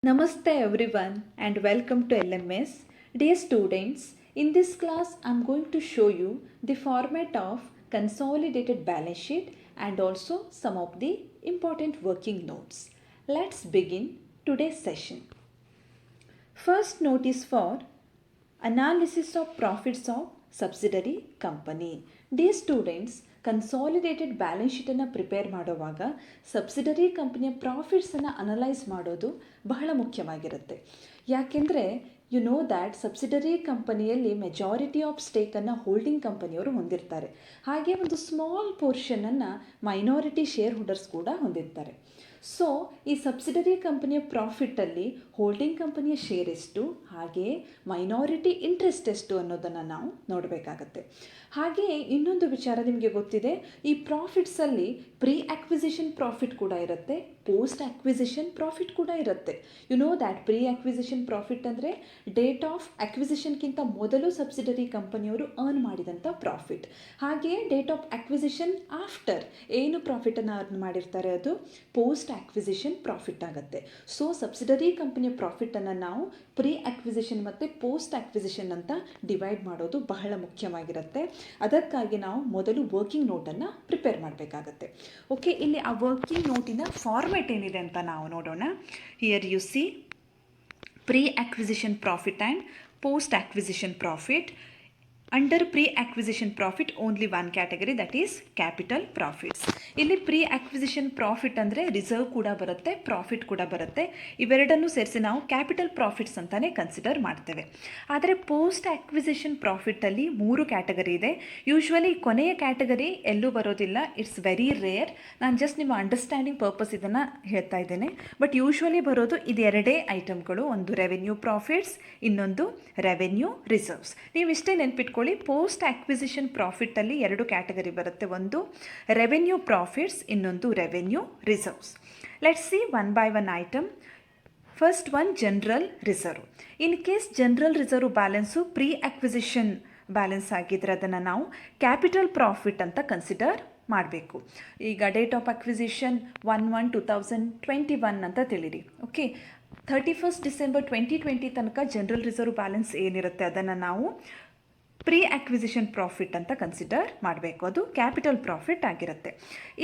Namaste everyone and welcome to LMS. Dear students, in this class I am going to show you the format of consolidated balance sheet and also some of the important working notes. Let's begin today's session. First note is for analysis of profits of subsidiary company. Dear students, consolidated balance ಶೀಟನ್ನು prepare ಮಾಡುವಾಗ subsidiary ಕಂಪನಿಯ ಪ್ರಾಫಿಟ್ಸನ್ನು analyse ಮಾಡೋದು ಬಹಳ ಮುಖ್ಯವಾಗಿರುತ್ತೆ. ಯಾಕೆಂದರೆ you know that subsidiary ಕಂಪನಿಯಲ್ಲಿ majority of ಸ್ಟೇಕನ್ನು ಹೋಲ್ಡಿಂಗ್ ಕಂಪನಿಯವರು ಹೊಂದಿರ್ತಾರೆ. ಹಾಗೆ ಒಂದು ಸ್ಮಾಲ್ ಪೋರ್ಷನನ್ನು ಮೈನಾರಿಟಿ ಶೇರ್ ಹೋಲ್ಡರ್ಸ್ ಕೂಡ ಹೊಂದಿರ್ತಾರೆ. ಸೊ ಈ ಸಬ್ಸಿಡರಿ ಕಂಪನಿಯ ಪ್ರಾಫಿಟಲ್ಲಿ ಹೋಲ್ಡಿಂಗ್ ಕಂಪನಿಯ ಶೇರ್ ಎಷ್ಟು, ಹಾಗೆಯೇ ಮೈನಾರಿಟಿ ಇಂಟ್ರೆಸ್ಟ್ ಎಷ್ಟು ಅನ್ನೋದನ್ನು ನಾವು ನೋಡಬೇಕಾಗತ್ತೆ. ಹಾಗೆಯೇ ಇನ್ನೊಂದು ವಿಚಾರ ನಿಮಗೆ ಗೊತ್ತಿದೆ, ಈ ಪ್ರಾಫಿಟ್ಸಲ್ಲಿ ಪ್ರೀ ಅಕ್ವಿಸಿಷನ್ ಪ್ರಾಫಿಟ್ ಕೂಡ ಇರುತ್ತೆ, ಪೋಸ್ಟ್ ಅಕ್ವಿಸಿಷನ್ ಪ್ರಾಫಿಟ್ ಕೂಡ ಇರುತ್ತೆ. You know that pre acquisition profit ಅಂದರೆ ಡೇಟ್ ಆಫ್ ಅಕ್ವಿಸಿಷನ್ಗಿಂತ ಮೊದಲು ಸಬ್ಸಿಡರಿ ಕಂಪನಿಯವರು ಅರ್ನ್ ಮಾಡಿದಂಥ ಪ್ರಾಫಿಟ್. ಹಾಗೆಯೇ ಡೇಟ್ ಆಫ್ ಅಕ್ವಿಸಿಷನ್ ಆಫ್ಟರ್ ಏನು ಪ್ರಾಫಿಟನ್ನು ಅರ್ನ್ ಮಾಡಿರ್ತಾರೆ ಅದು ಪೋಸ್ಟ್ ಅಕ್ವಿಸಿಷನ್ ಪ್ರಾಫಿಟ್ ಆಗುತ್ತೆ. ಸೊ ಸಬ್ಸಿಡರಿ ಕಂಪನಿಯ ಪ್ರಾಫಿಟನ್ನು ನಾವು ಪ್ರೀ ಅಕ್ವಿಸಿಷನ್ ಮತ್ತು ಪೋಸ್ಟ್ ಅಕ್ವಿಸಿಷನ್ ಅಂತ ಡಿವೈಡ್ ಮಾಡೋದು ಬಹಳ ಮುಖ್ಯವಾಗಿರುತ್ತೆ. ಅದಕ್ಕಾಗಿ ನಾವು ಮೊದಲು ವರ್ಕಿಂಗ್ ನೋಟನ್ನು ಪ್ರಿಪೇರ್ ಮಾಡಬೇಕಾಗತ್ತೆ. ಓಕೆ, ಇಲ್ಲಿ ಆ ವರ್ಕಿಂಗ್ ನೋಟಿನ ಫಾರ್ಮೆಟ್ ಏನಿದೆ ಅಂತ ನಾವು ನೋಡೋಣ. Here you see pre acquisition profit and post acquisition profit. Under pre acquisition profit only one category, that is capital profits. ಇಲ್ಲಿ ಪ್ರೀ ಅಕ್ವಿಸಿಷನ್ ಪ್ರಾಫಿಟ್ ಅಂದರೆ ರಿಸರ್ವ್ ಕೂಡ ಬರುತ್ತೆ, ಪ್ರಾಫಿಟ್ ಕೂಡ ಬರುತ್ತೆ. ಇವೆರಡನ್ನು ಸೇರಿಸಿ ನಾವು ಕ್ಯಾಪಿಟಲ್ ಪ್ರಾಫಿಟ್ಸ್ ಅಂತಲೇ ಕನ್ಸಿಡರ್ ಮಾಡ್ತೇವೆ. ಆದರೆ ಪೋಸ್ಟ್ ಅಕ್ವಿಸಿಷನ್ ಪ್ರಾಫಿಟಲ್ಲಿ 3 ಕ್ಯಾಟಗರಿ ಇದೆ. ಯೂಶ್ವಲಿ ಕೊನೆಯ ಕ್ಯಾಟಗರಿ ಎಲ್ಲೂ ಬರೋದಿಲ್ಲ, ಇಟ್ಸ್ ವೆರಿ ರೇರ್. ನಾನು ಜಸ್ಟ್ ನಿಮ್ಮ ಅಂಡರ್ಸ್ಟ್ಯಾಂಡಿಂಗ್ ಪರ್ಪಸ್ ಇದನ್ನು ಹೇಳ್ತಾ ಇದ್ದೇನೆ. ಬಟ್ ಯೂಶ್ವಲಿ ಬರೋದು ಇದೆರಡೇ ಐಟಮ್ಗಳು, ಒಂದು ರೆವೆನ್ಯೂ ಪ್ರಾಫಿಟ್ಸ್, ಇನ್ನೊಂದು ರೆವೆನ್ಯೂ ರಿಸರ್ವ್ಸ್. ನೀವು ಇಷ್ಟೇ ನೆನ್ಪಿಟ್ಕೊಳ್ಳಿ, ಪೋಸ್ಟ್ ಅಕ್ವಿಸಿಷನ್ ಪ್ರಾಫಿಟಲ್ಲಿ 2 ಕ್ಯಾಟಗರಿ ಬರುತ್ತೆ, ಒಂದು ರೆವೆನ್ಯೂ ಪ್ರಾಫಿಟ್ಸ್, ಇನ್ನೊಂದು revenue reserves. Let's see one by one item. First one general reserve. In case general reserve balance pre acquisition balance ಆಗಿದ್ದರೆ ಅದನ್ನು ನಾವು ಕ್ಯಾಪಿಟಲ್ ಪ್ರಾಫಿಟ್ ಅಂತ ಕನ್ಸಿಡರ್ ಮಾಡಬೇಕು. ಈಗ ಡೇಟ್ ಆಫ್ ಅಕ್ವಿಸಿಷನ್ 1/1/2021 ಅಂತ ತಿಳಿರಿ. ಓಕೆ, 31 ಡಿಸೆಂಬರ್ 2020 ತನಕ ಜನರಲ್ ರಿಸರ್ವ್ ಬ್ಯಾಲೆನ್ಸ್ ಏನಿರುತ್ತೆ ಅದನ್ನು ನಾವು ಪ್ರೀ ಅಕ್ವಿಸಿಷನ್ ಪ್ರಾಫಿಟ್ ಅಂತ ಕನ್ಸಿಡರ್ ಮಾಡಬೇಕು, ಅದು ಕ್ಯಾಪಿಟಲ್ ಪ್ರಾಫಿಟ್ ಆಗಿರುತ್ತೆ.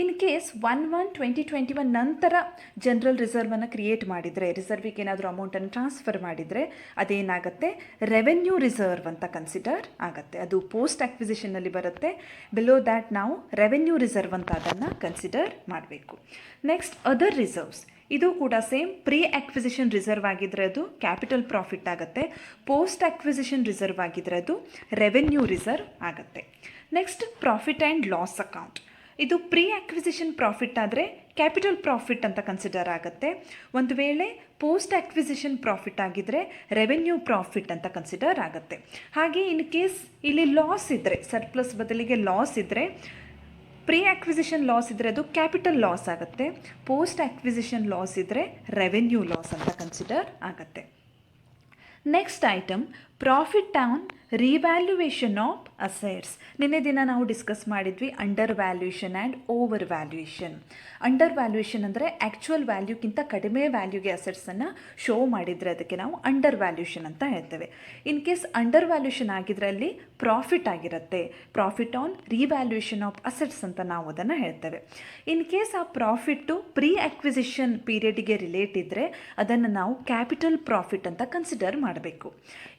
ಇನ್ ಕೇಸ್ 1/1/2021 ನಂತರ ಜನರಲ್ ರಿಸರ್ವನ್ನು ಕ್ರಿಯೇಟ್ ಮಾಡಿದರೆ, ರಿಸರ್ವಿಗೆ ಏನಾದರೂ ಅಮೌಂಟನ್ನು ಟ್ರಾನ್ಸ್ಫರ್ ಮಾಡಿದರೆ ಅದೇನಾಗುತ್ತೆ, ರೆವೆನ್ಯೂ ರಿಸರ್ವ್ ಅಂತ ಕನ್ಸಿಡರ್ ಆಗುತ್ತೆ. ಅದು ಪೋಸ್ಟ್ ಅಕ್ವಿಸಿಷನ್ನಲ್ಲಿ ಬರುತ್ತೆ. ಬಿಲೋ ದ್ಯಾಟ್ ನಾವು ರೆವೆನ್ಯೂ ರಿಸರ್ವ್ ಅಂತ ಅದನ್ನು ಕನ್ಸಿಡರ್ ಮಾಡಬೇಕು. Next other reserves. ಇದು ಕೂಡ ಸೇಮ್, ಪ್ರೀ ಅಕ್ವಿಸಿಷನ್ ರಿಸರ್ವ್ ಆಗಿದ್ದರೆ ಅದು ಕ್ಯಾಪಿಟಲ್ ಪ್ರಾಫಿಟ್ ಆಗುತ್ತೆ, ಪೋಸ್ಟ್ ಅಕ್ವಿಸಿಷನ್ ರಿಸರ್ವ್ ಆಗಿದ್ದರೆ ಅದು ರೆವೆನ್ಯೂ ರಿಸರ್ವ್ ಆಗುತ್ತೆ. Next profit and loss account. ಇದು ಪ್ರೀ ಅಕ್ವಿಸಿಷನ್ ಪ್ರಾಫಿಟ್ ಆದರೆ ಕ್ಯಾಪಿಟಲ್ ಪ್ರಾಫಿಟ್ ಅಂತ ಕನ್ಸಿಡರ್ ಆಗುತ್ತೆ. ಒಂದು ವೇಳೆ ಪೋಸ್ಟ್ ಅಕ್ವಿಸಿಷನ್ ಪ್ರಾಫಿಟ್ ಆಗಿದ್ದರೆ ರೆವೆನ್ಯೂ ಪ್ರಾಫಿಟ್ ಅಂತ ಕನ್ಸಿಡರ್ ಆಗುತ್ತೆ. ಹಾಗೆ ಇನ್ ಕೇಸ್ ಇಲ್ಲಿ ಲಾಸ್ ಇದ್ದರೆ, ಸರ್ಪ್ಲಸ್ ಬದಲಿಗೆ ಲಾಸ್ ಇದ್ದರೆ, ಪ್ರೀ ಅಕ್ವಿಸಿಷನ್ ಲಾಸ್ ಇದ್ದರೆ ಅದು ಕ್ಯಾಪಿಟಲ್ ಲಾಸ್ ಆಗುತ್ತೆ, ಪೋಸ್ಟ್ ಅಕ್ವಿಸಿಷನ್ ಲಾಸ್ ಇದ್ದರೆ ರೆವೆನ್ಯೂ ಲಾಸ್ ಅಂತ ಕನ್ಸಿಡರ್ ಆಗುತ್ತೆ. Next item profit on revaluation of assets. ನಿನ್ನೆ ದಿನ ನಾವು ಡಿಸ್ಕಸ್ ಮಾಡಿದ್ವಿ under valuation and over valuation. Under valuation ಅಂದರೆ ಆ್ಯಕ್ಚುಯಲ್ ವ್ಯಾಲ್ಯೂಗಿಂತ ಕಡಿಮೆ ವ್ಯಾಲ್ಯೂಗೆ ಅಸೆಟ್ಸನ್ನು ಶೋ ಮಾಡಿದರೆ ಅದಕ್ಕೆ ನಾವು ಅಂಡರ್ ವ್ಯಾಲ್ಯೂಯೇಷನ್ ಅಂತ ಹೇಳ್ತೇವೆ. ಇನ್ ಕೇಸ್ ಅಂಡರ್ ವ್ಯಾಲ್ಯೂಯೇಷನ್ ಆಗಿದ್ರೆ ಅಲ್ಲಿ ಪ್ರಾಫಿಟ್ ಆಗಿರುತ್ತೆ, profit on revaluation of assets ಅಂತ ನಾವು ಅದನ್ನು ಹೇಳ್ತೇವೆ. ಇನ್ ಕೇಸ್ ಆ ಪ್ರಾಫಿಟ್ಟು ಪ್ರೀ ಅಕ್ವಿಸಿಷನ್ ಪೀರಿಯಡ್ಗೆ ರಿಲೇಟ್ ಇದ್ದರೆ ಅದನ್ನು ನಾವು ಕ್ಯಾಪಿಟಲ್ ಪ್ರಾಫಿಟ್ ಅಂತ ಕನ್ಸಿಡರ್ ಮಾಡಬೇಕು.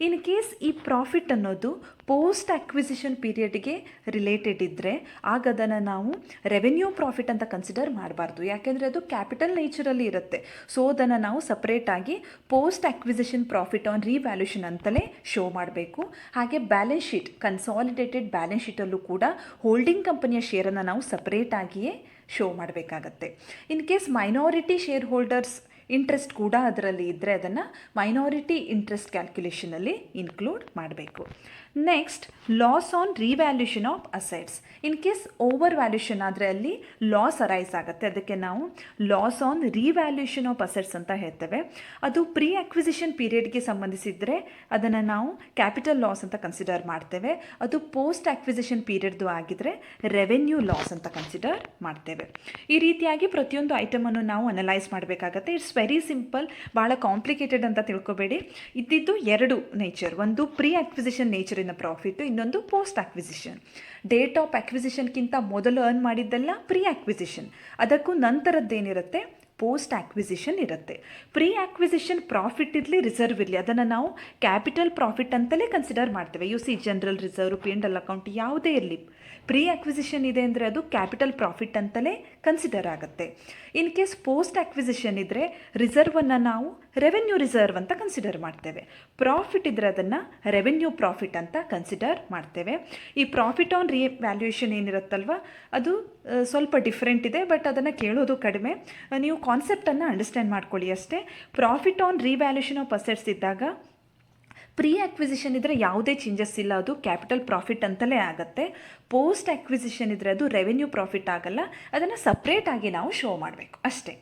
ಇನ್ ಕೇಸ್ ಈ ಪ್ರಾಫಿಟ್ ಅನ್ನೋದು ಪೋಸ್ಟ್ ಅಕ್ವಿಸಿಷನ್ ಪೀರಿಯಡ್ಗೆ ರಿಲೇಟೆಡ್ ಇದ್ದರೆ ಆಗ ಅದನ್ನು ನಾವು ರೆವೆನ್ಯೂ ಪ್ರಾಫಿಟ್ ಅಂತ ಕನ್ಸಿಡರ್ ಮಾಡಬಾರ್ದು, ಯಾಕೆಂದರೆ ಅದು ಕ್ಯಾಪಿಟಲ್ ನೇಚರಲ್ಲಿ ಇರುತ್ತೆ. ಸೊ ಅದನ್ನು ನಾವು ಸಪ್ರೇಟಾಗಿ post acquisition profit on revaluation ಅಂತಲೇ ಶೋ ಮಾಡಬೇಕು. ಹಾಗೆ ಬ್ಯಾಲೆನ್ಸ್ ಶೀಟ್, ಕನ್ಸಾಲಿಡೇಟೆಡ್ ಬ್ಯಾಲೆನ್ಸ್ ಶೀಟಲ್ಲೂ ಕೂಡ ಹೋಲ್ಡಿಂಗ್ ಕಂಪನಿಯ ಶೇರನ್ನು ನಾವು ಸಪ್ರೇಟಾಗಿಯೇ ಶೋ ಮಾಡಬೇಕಾಗತ್ತೆ. In case minority share holders interest ಕೂಡ ಅದರಲ್ಲಿ ಇದ್ದರೆ ಅದನ್ನು ಮೈನಾರಿಟಿ ಇಂಟ್ರೆಸ್ಟ್ ಕ್ಯಾಲ್ಕ್ಯುಲೇಷನಲ್ಲಿ ಇನ್ಕ್ಲೂಡ್ ಮಾಡಬೇಕು. Next loss on revaluation of assets. In case over valuation ಆದರೆ ಅಲ್ಲಿ ಲಾಸ್ ಅರೈಸ್ ಆಗುತ್ತೆ, ಅದಕ್ಕೆ ನಾವು loss on revaluation of assets ಅಂತ ಹೇಳ್ತೇವೆ. ಅದು ಪ್ರೀ ಅಕ್ವಿಸಿಷನ್ ಪೀರಿಯಡ್ಗೆ ಸಂಬಂಧಿಸಿದರೆ ಅದನ್ನು ನಾವು ಕ್ಯಾಪಿಟಲ್ ಲಾಸ್ ಅಂತ ಕನ್ಸಿಡರ್ ಮಾಡ್ತೇವೆ. ಅದು ಪೋಸ್ಟ್ ಅಕ್ವಿಸಿಷನ್ ಪೀರಿಯಡ್ದು ಆಗಿದ್ದರೆ ರೆವೆನ್ಯೂ ಲಾಸ್ ಅಂತ ಕನ್ಸಿಡರ್ ಮಾಡ್ತೇವೆ. ಈ ರೀತಿಯಾಗಿ ಪ್ರತಿಯೊಂದು ಐಟಮನ್ನು ನಾವು ಅನಲೈಸ್ ಮಾಡಬೇಕಾಗತ್ತೆ. ಇಟ್ಸ್ ವೆರಿ ಸಿಂಪಲ್, ಭಾಳ ಕಾಂಪ್ಲಿಕೇಟೆಡ್ ಅಂತ ತಿಳ್ಕೊಬೇಡಿ. ಇದ್ದಿದ್ದು ಎರಡು ನೇಚರ್, ಒಂದು ಪ್ರೀ ಅಕ್ವಿಸಿಷನ್ ನೇಚರಿನ ಪ್ರಾಫಿಟ್, ಇನ್ನೊಂದು ಪೋಸ್ಟ್ ಅಕ್ವಿಸಿಷನ್. ಡೇಟ್ ಆಫ್ ಅಕ್ವಿಸಿಷನ್ಗಿಂತ ಮೊದಲು ಅರ್ನ್ ಮಾಡಿದ್ದೆಲ್ಲ ಪ್ರೀ ಅಕ್ವಿಸಿಷನ್, ಅದಕ್ಕೂ ನಂತರದ್ದೇನಿರುತ್ತೆ ಪೋಸ್ಟ್ ಆಕ್ವಿಸಿಷನ್ ಇರುತ್ತೆ. ಪ್ರೀ ಆಕ್ವಿಸಿಷನ್ ಪ್ರಾಫಿಟ್ ಇರಲಿ ರಿಸರ್ವ್ ಇರಲಿ ಅದನ್ನು ನಾವು ಕ್ಯಾಪಿಟಲ್ ಪ್ರಾಫಿಟ್ ಅಂತಲೇ ಕನ್ಸಿಡರ್ ಮಾಡ್ತೇವೆ. U C general reserve, P&L account ಯಾವುದೇ ಇರಲಿ, ಪ್ರೀ ಆಕ್ವಿಸಿಷನ್ ಇದೆ ಅಂದರೆ ಅದು ಕ್ಯಾಪಿಟಲ್ ಪ್ರಾಫಿಟ್ ಅಂತಲೇ ಕನ್ಸಿಡರ್ ಆಗುತ್ತೆ. ಇನ್ ಕೇಸ್ ಪೋಸ್ಟ್ ಆಕ್ವಿಸಿಷನ್ ಇದ್ದರೆ ರಿಸರ್ವನ್ನು ನಾವು ರೆವೆನ್ಯೂ ರಿಸರ್ವ್ ಅಂತ ಕನ್ಸಿಡರ್ ಮಾಡ್ತೇವೆ. ಪ್ರಾಫಿಟ್ ಇದ್ದರೆ ಅದನ್ನು ರೆವೆನ್ಯೂ ಪ್ರಾಫಿಟ್ ಅಂತ ಕನ್ಸಿಡರ್ ಮಾಡ್ತೇವೆ. ಈ ಪ್ರಾಫಿಟ್ ಆನ್ ರಿವ್ಯಾಲ್ಯೂಯೇಷನ್ ಏನಿರುತ್ತಲ್ವ ಅದು ಸ್ವಲ್ಪ ಡಿಫ್ರೆಂಟ್ ಇದೆ, ಬಟ್ ಅದನ್ನು ಕೇಳೋದು ಕಡಿಮೆ. ನೀವು ಕಾನ್ಸೆಪ್ಟನ್ನು ಅಂಡರ್ಸ್ಟ್ಯಾಂಡ್ ಮಾಡ್ಕೊಳ್ಳಿ ಅಷ್ಟೇ. Profit on revaluation of assets ಇದ್ದಾಗ ಪ್ರೀ ಆಕ್ವಿಸಿಷನ್ ಇದ್ದರೆ ಯಾವುದೇ ಚೇಂಜಸ್ ಇಲ್ಲ, ಅದು ಕ್ಯಾಪಿಟಲ್ ಪ್ರಾಫಿಟ್ ಅಂತಲೇ ಆಗುತ್ತೆ. ಪೋಸ್ಟ್ ಆಕ್ವಿಸಿಷನ್ ಇದ್ದರೆ ಅದು ರೆವೆನ್ಯೂ ಪ್ರಾಫಿಟ್ ಆಗಲ್ಲ, ಅದನ್ನು ಸಪ್ರೇಟಾಗಿ ನಾವು ಶೋ ಮಾಡಬೇಕು ಅಷ್ಟೇ.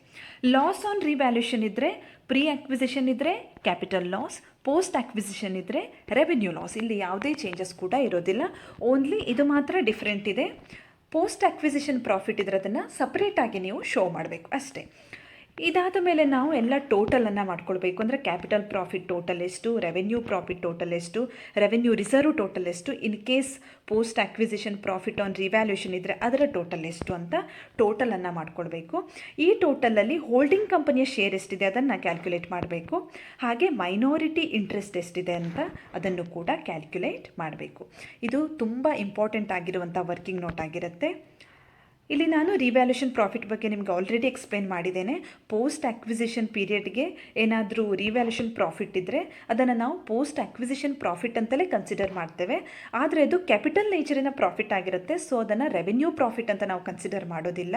ಲಾಸ್ ಆನ್ ರಿವ್ಯಾಲ್ಯೂಷನ್ ಇದ್ದರೆ ಪ್ರೀ ಆಕ್ವಿಸಿಷನ್ ಇದ್ದರೆ ಕ್ಯಾಪಿಟಲ್ ಲಾಸ್, ಪೋಸ್ಟ್ ಆಕ್ವಿಸಿಷನ್ ಇದ್ದರೆ ರೆವೆನ್ಯೂ ಲಾಸ್. ಇಲ್ಲಿ ಯಾವುದೇ ಚೇಂಜಸ್ ಕೂಡ ಇರೋದಿಲ್ಲ, ಓನ್ಲಿ ಇದು ಮಾತ್ರ ಡಿಫ್ರೆಂಟ್ ಇದೆ. ಪೋಸ್ಟ್ ಆಕ್ವಿಸಿಷನ್ ಪ್ರಾಫಿಟ್ ಇದ್ದರೆ ಅದನ್ನು ಸಪ್ರೇಟಾಗಿ ನೀವು ಶೋ ಮಾಡಬೇಕು ಅಷ್ಟೇ. ಇದಾದ ಮೇಲೆ ನಾವು ಎಲ್ಲ ಟೋಟಲನ್ನು ಮಾಡ್ಕೊಳ್ಬೇಕು. ಅಂದರೆ ಕ್ಯಾಪಿಟಲ್ ಪ್ರಾಫಿಟ್ ಟೋಟಲ್ ಎಷ್ಟು, ರೆವೆನ್ಯೂ ಪ್ರಾಫಿಟ್ ಟೋಟಲ್ ಎಷ್ಟು, ರೆವೆನ್ಯೂ ರಿಸರ್ವ್ ಟೋಟಲ್ ಎಷ್ಟು, in case post acquisition profit on revaluation ಇದ್ದರೆ ಅದರ ಟೋಟಲ್ ಎಷ್ಟು ಅಂತ ಟೋಟಲನ್ನು ಮಾಡ್ಕೊಳ್ಬೇಕು. ಈ ಟೋಟಲಲ್ಲಿ ಹೋಲ್ಡಿಂಗ್ ಕಂಪನಿಯ ಶೇರ್ ಎಷ್ಟಿದೆ ಅದನ್ನು ಕ್ಯಾಲ್ಕುಲೇಟ್ ಮಾಡಬೇಕು. ಹಾಗೆ ಮೈನಾರಿಟಿ ಇಂಟ್ರೆಸ್ಟ್ ಎಷ್ಟಿದೆ ಅಂತ ಅದನ್ನು ಕೂಡ ಕ್ಯಾಲ್ಕುಲೇಟ್ ಮಾಡಬೇಕು. ಇದು ತುಂಬ ಇಂಪಾರ್ಟೆಂಟ್ ಆಗಿರುವಂಥ ವರ್ಕಿಂಗ್ ನೋಟ್ ಆಗಿರುತ್ತೆ. ಇಲ್ಲಿ ನಾನು ರಿವ್ಯಾಲ್ಯೂಷನ್ ಪ್ರಾಫಿಟ್ ಬಗ್ಗೆ ನಿಮ್ಗೆ ಆಲ್ರೆಡಿ ಎಕ್ಸ್ಪ್ಲೇನ್ ಮಾಡಿದ್ದೇನೆ. ಪೋಸ್ಟ್ ಆಕ್ವಿಸಿಷನ್ ಪೀರಿಯಡ್ಗೆ ಏನಾದರೂ ರಿವ್ಯಾಲ್ಯೂಷನ್ ಪ್ರಾಫಿಟ್ ಇದ್ದರೆ ಅದನ್ನು ನಾವು ಪೋಸ್ಟ್ ಆಕ್ವಿಸಿಷನ್ ಪ್ರಾಫಿಟ್ ಅಂತಲೇ ಕನ್ಸಿಡರ್ ಮಾಡ್ತೇವೆ. ಆದರೆ ಅದು ಕ್ಯಾಪಿಟಲ್ ನೇಚರಿನ ಪ್ರಾಫಿಟ್ ಆಗಿರುತ್ತೆ, ಸೊ ಅದನ್ನು ರೆವೆನ್ಯೂ ಪ್ರಾಫಿಟ್ ಅಂತ ನಾವು ಕನ್ಸಿಡರ್ ಮಾಡೋದಿಲ್ಲ.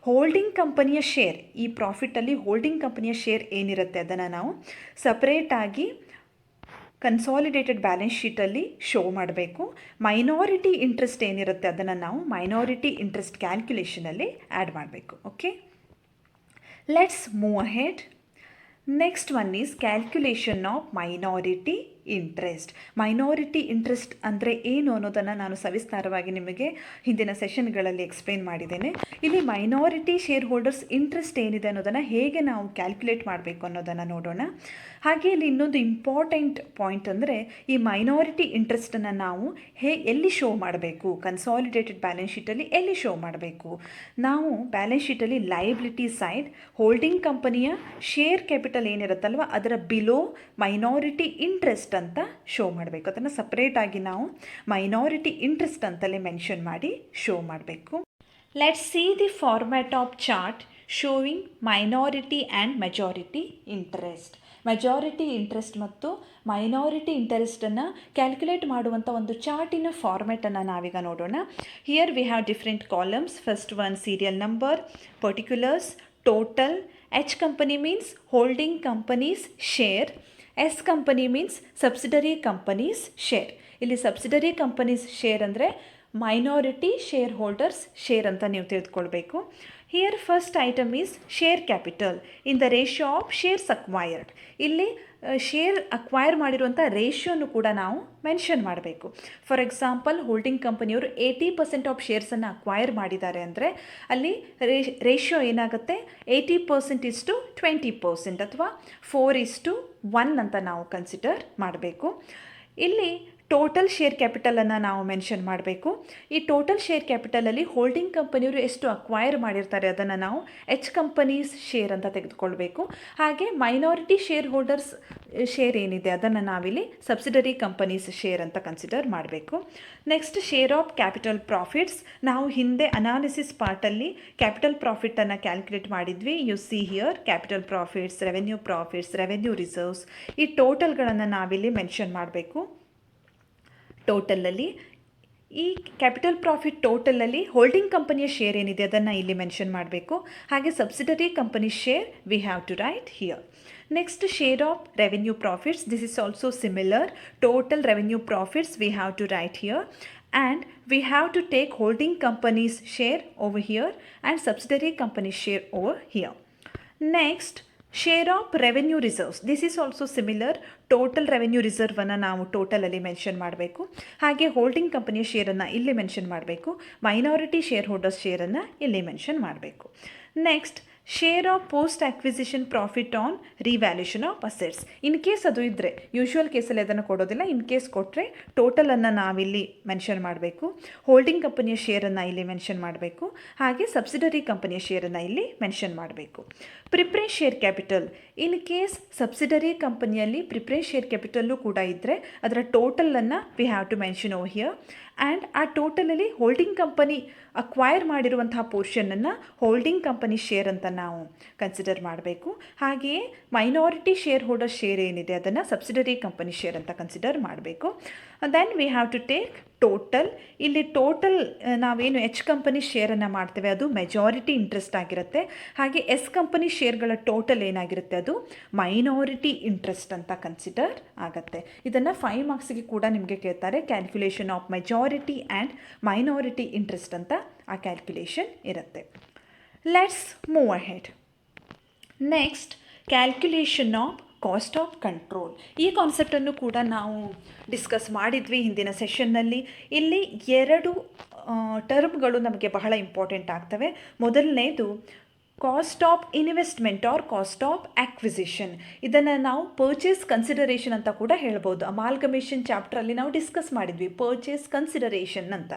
ಹೋಲ್ಡಿಂಗ್ ಕಂಪನಿಯ ಶೇರ್, ಈ ಪ್ರಾಫಿಟಲ್ಲಿ ಹೋಲ್ಡಿಂಗ್ ಕಂಪನಿಯ ಶೇರ್ ಏನಿರುತ್ತೆ ಅದನ್ನು ನಾವು ಸಪ್ರೇಟಾಗಿ ಕನ್ಸಾಲಿಡೇಟೆಡ್ ಬ್ಯಾಲೆನ್ಸ್ ಶೀಟಲ್ಲಿ ಶೋ ಮಾಡಬೇಕು. ಮೈನಾರಿಟಿ ಇಂಟ್ರೆಸ್ಟ್ ಏನಿರುತ್ತೆ ಅದನ್ನು ನಾವು ಮೈನಾರಿಟಿ ಇಂಟ್ರೆಸ್ಟ್ ಕ್ಯಾಲ್ಕುಲೇಷನಲ್ಲಿ ಆ್ಯಡ್ ಮಾಡಬೇಕು. Okay, let's move ahead. Next one is calculation of minority interest. Minority interest ಅಂದರೆ ಏನು ಅನ್ನೋದನ್ನು ನಾನು ಸವಿಸ್ತಾರವಾಗಿ ನಿಮಗೆ ಹಿಂದಿನ ಸೆಷನ್ಗಳಲ್ಲಿ ಎಕ್ಸ್ಪ್ಲೇನ್ ಮಾಡಿದ್ದೇನೆ. ಇಲ್ಲಿ ಮೈನಾರಿಟಿ ಶೇರ್ ಹೋಲ್ಡರ್ಸ್ ಇಂಟ್ರೆಸ್ಟ್ ಏನಿದೆ ಅನ್ನೋದನ್ನು ಹೇಗೆ ನಾವು ಕ್ಯಾಲ್ಕುಲೇಟ್ ಮಾಡಬೇಕು ಅನ್ನೋದನ್ನು ನೋಡೋಣ. ಹಾಗೆ ಇಲ್ಲಿ ಇನ್ನೊಂದು ಇಂಪಾರ್ಟೆಂಟ್ ಪಾಯಿಂಟ್ ಅಂದರೆ ಈ ಮೈನಾರಿಟಿ ಇಂಟ್ರೆಸ್ಟನ್ನು ನಾವು ಎಲ್ಲಿ ಶೋ ಮಾಡಬೇಕು, ಕನ್ಸಾಲಿಡೇಟೆಡ್ ಬ್ಯಾಲೆನ್ಸ್ ಶೀಟಲ್ಲಿ ಎಲ್ಲಿ ಶೋ ಮಾಡಬೇಕು. ನಾವು ಬ್ಯಾಲೆನ್ಸ್ ಶೀಟಲ್ಲಿ ಲಯಬಿಲಿಟಿ ಸೈಡ್ ಹೋಲ್ಡಿಂಗ್ ಕಂಪನಿಯ ಶೇರ್ ಕ್ಯಾಪಿಟಲ್ ಏನಿರುತ್ತಲ್ವ ಅದರ ಬಿಲೋ ಮೈನಾರಿಟಿ ಇಂಟ್ರೆಸ್ಟ್ ಅಂತ ಶೋ ಮಾಡಬೇಕು. ಅದನ್ನು ಸಪ್ರೇಟಾಗಿ ನಾವು ಮೈನಾರಿಟಿ ಇಂಟ್ರೆಸ್ಟ್ ಅಂತಲೇ ಮೆನ್ಷನ್ ಮಾಡಿ ಶೋ ಮಾಡಬೇಕು. Let's see the format of chart sowing minority and majority interest. Majority interest ಮತ್ತು ಮೈನಾರಿಟಿ ಇಂಟ್ರೆಸ್ಟನ್ನು ಕ್ಯಾಲ್ಕುಲೇಟ್ ಮಾಡುವಂಥ ಒಂದು ಚಾರ್ಟಿನ ಫಾರ್ಮ್ಯಾಟನ್ನು ನಾವೀಗ ನೋಡೋಣ. Here we have different columns. First one serial number, particulars, total. H company means holding companies share. S company means subsidiary companies share. ಇಲ್ಲಿ subsidiary companies share ಅಂದರೆ minority share holders share ಅಂತ ನೀವು ತಿಳಿದುಕೊಳ್ಬೇಕು. Here first item is share capital in the ratio of shares acquired. ಇಲ್ಲಿ share acquire ಮಾಡಿರುವಂಥ ರೇಷಿಯೋನು ಕೂಡ ನಾವು ಮೆನ್ಷನ್ ಮಾಡಬೇಕು. ಫಾರ್ ಎಕ್ಸಾಂಪಲ್ ಹೋಲ್ಡಿಂಗ್ ಕಂಪನಿಯವರು 80% ಆಫ್ ಶೇರ್ಸನ್ನು ಅಕ್ವೈರ್ ಮಾಡಿದ್ದಾರೆ ಅಂದರೆ ಅಲ್ಲಿ ರೇಷಿಯೋ ಏನಾಗುತ್ತೆ, 80% 20% ಅಥವಾ 4:1 ಅಂತ ನಾವು ಕನ್ಸಿಡರ್ ಮಾಡಬೇಕು. ಇಲ್ಲಿ ಟೋಟಲ್ ಶೇರ್ ಕ್ಯಾಪಿಟಲನ್ನು ನಾವು ಮೆನ್ಷನ್ ಮಾಡಬೇಕು. ಈ ಟೋಟಲ್ ಶೇರ್ ಕ್ಯಾಪಿಟಲಲ್ಲಿ ಹೋಲ್ಡಿಂಗ್ ಕಂಪನಿಯವರು ಎಷ್ಟು ಅಕ್ವೈರ್ ಮಾಡಿರ್ತಾರೆ ಅದನ್ನು ನಾವು H ಕಂಪನೀಸ್ ಶೇರ್ ಅಂತ ತೆಗೆದುಕೊಳ್ಬೇಕು. ಹಾಗೆ ಮೈನಾರಿಟಿ ಶೇರ್ ಹೋಲ್ಡರ್ಸ್ ಶೇರ್ ಏನಿದೆ ಅದನ್ನು ನಾವಿಲ್ಲಿ ಸಬ್ಸಿಡರಿ ಕಂಪನೀಸ್ ಶೇರ್ ಅಂತ ಕನ್ಸಿಡರ್ ಮಾಡಬೇಕು. Next share of capital profits. ನಾವು ಹಿಂದೆ ಅನಾಲಿಸಿಸ್ ಪಾರ್ಟಲ್ಲಿ ಕ್ಯಾಪಿಟಲ್ ಪ್ರಾಫಿಟನ್ನು ಕ್ಯಾಲ್ಕುಲೇಟ್ ಮಾಡಿದ್ವಿ. You see here capital profits, revenue reserves, ಈ ಟೋಟಲ್ಗಳನ್ನು ನಾವಿಲ್ಲಿ ಮೆನ್ಷನ್ ಮಾಡಬೇಕು. ಟೋಟಲಲ್ಲಿ ಈ ಕ್ಯಾಪಿಟಲ್ ಪ್ರಾಫಿಟ್ ಟೋಟಲಲ್ಲಿ ಹೋಲ್ಡಿಂಗ್ ಕಂಪನಿಯ ಶೇರ್ ಏನಿದೆ ಅದನ್ನು ಇಲ್ಲಿ ಮೆನ್ಷನ್ ಮಾಡಬೇಕು. ಹಾಗೆ subsidiary company share we have to write here. Next share of revenue profits. This is also similar. Total revenue profits V have to write here and we have to take holding companies share over here and subsidiary company share over here. Next share of revenue reserves. This is also similar. Total revenue ರಿಸರ್ವನ್ನು ನಾವು ಟೋಟಲಲ್ಲಿ mention ಮಾಡಬೇಕು. ಹಾಗೆ holding ಕಂಪನಿಯ ಶೇರನ್ನು ಇಲ್ಲಿ mention ಮಾಡಬೇಕು. Minority share holders ಶೇರನ್ನು ಇಲ್ಲಿ mention ಮಾಡಬೇಕು. Next share of post acquisition profit on revaluation of assets. In case ಅದು ಇದ್ದರೆ, ಯೂಶ್ವಲ್ ಕೇಸಲ್ಲಿ ಅದನ್ನು ಕೊಡೋದಿಲ್ಲ. ಇನ್ ಕೇಸ್ ಕೊಟ್ಟರೆ ಟೋಟಲನ್ನು ನಾವಿಲ್ಲಿ ಮೆನ್ಷನ್ ಮಾಡಬೇಕು, ಹೋಲ್ಡಿಂಗ್ ಕಂಪನಿಯ ಶೇರನ್ನು ಇಲ್ಲಿ ಮೆನ್ಷನ್ ಮಾಡಬೇಕು, ಹಾಗೆ ಸಬ್ಸಿಡರಿ ಕಂಪನಿಯ ಶೇರನ್ನು ಇಲ್ಲಿ ಮೆನ್ಷನ್ ಮಾಡಬೇಕು. Preference share capital, in case subsidiary ಕಂಪನಿಯಲ್ಲಿ ಪ್ರಿಫರೆನ್ಸ್ ಶೇರ್ ಕ್ಯಾಪಿಟಲ್ಲು ಕೂಡ ಇದ್ದರೆ ಅದರ ಟೋಟಲನ್ನು we have to mention over here. And ಆ ಟೋಟಲಲ್ಲಿ ಹೋಲ್ಡಿಂಗ್ ಕಂಪನಿ ಅಕ್ವೈರ್ ಮಾಡಿರುವಂತಹ ಪೋರ್ಷನನ್ನು ಹೋಲ್ಡಿಂಗ್ ಕಂಪನಿ ಶೇರ್ ಅಂತ ನಾವು ಕನ್ಸಿಡರ್ ಮಾಡಬೇಕು. ಹಾಗೆಯೇ ಮೈನಾರಿಟಿ ಶೇರ್ ಹೋಲ್ಡರ್ ಶೇರ್ ಏನಿದೆ ಅದನ್ನು ಸಬ್ಸಿಡರಿ ಕಂಪನಿ ಶೇರ್ ಅಂತ ಕನ್ಸಿಡರ್ ಮಾಡಬೇಕು. Then we have to take total. ಇಲ್ಲಿ ಟೋಟಲ್ ನಾವೇನು ಎಚ್ ಕಂಪನಿ ಶೇರನ್ನು ಮಾಡ್ತೇವೆ ಅದು ಮೆಜಾರಿಟಿ ಇಂಟ್ರೆಸ್ಟ್ ಆಗಿರುತ್ತೆ. ಹಾಗೆ ಎಸ್ ಕಂಪನಿ ಶೇರ್ಗಳ ಟೋಟಲ್ ಏನಾಗಿರುತ್ತೆ ಅದು ಮೈನಾರಿಟಿ ಇಂಟ್ರೆಸ್ಟ್ ಅಂತ ಕನ್ಸಿಡರ್ ಆಗುತ್ತೆ. ಇದನ್ನು 5 ಮಾರ್ಕ್ಸಿಗೆ ಕೂಡ ನಿಮಗೆ ಕೇಳ್ತಾರೆ. Calculation of majority and minority interest ಅಂತ ಆ ಕ್ಯಾಲ್ಕ್ಯುಲೇಷನ್ ಇರುತ್ತೆ. Let's move ahead. Next, calculation of cost of control. ಈ ಕಾನ್ಸೆಪ್ಟನ್ನು ಕೂಡ ನಾವು ಡಿಸ್ಕಸ್ ಮಾಡಿದ್ವಿ ಹಿಂದಿನ ಸೆಷನ್ನಲ್ಲಿ. ಇಲ್ಲಿ 2 ಟರ್ಮ್ಗಳು ನಮಗೆ ಬಹಳ ಇಂಪಾರ್ಟೆಂಟ್ ಆಗ್ತವೆ. ಮೊದಲನೇದು cost of investment or cost of acquisition. ಇದನ್ನು ನಾವು ಪರ್ಚೇಸ್ ಕನ್ಸಿಡರೇಷನ್ ಅಂತ ಕೂಡ ಹೇಳ್ಬೋದು. ಅಮಾಲ್ಗಮೇಷನ್ ಚಾಪ್ಟ್ರಲ್ಲಿ ನಾವು ಡಿಸ್ಕಸ್ ಮಾಡಿದ್ವಿ ಪರ್ಚೇಸ್ ಕನ್ಸಿಡರೇಷನ್ ಅಂತ.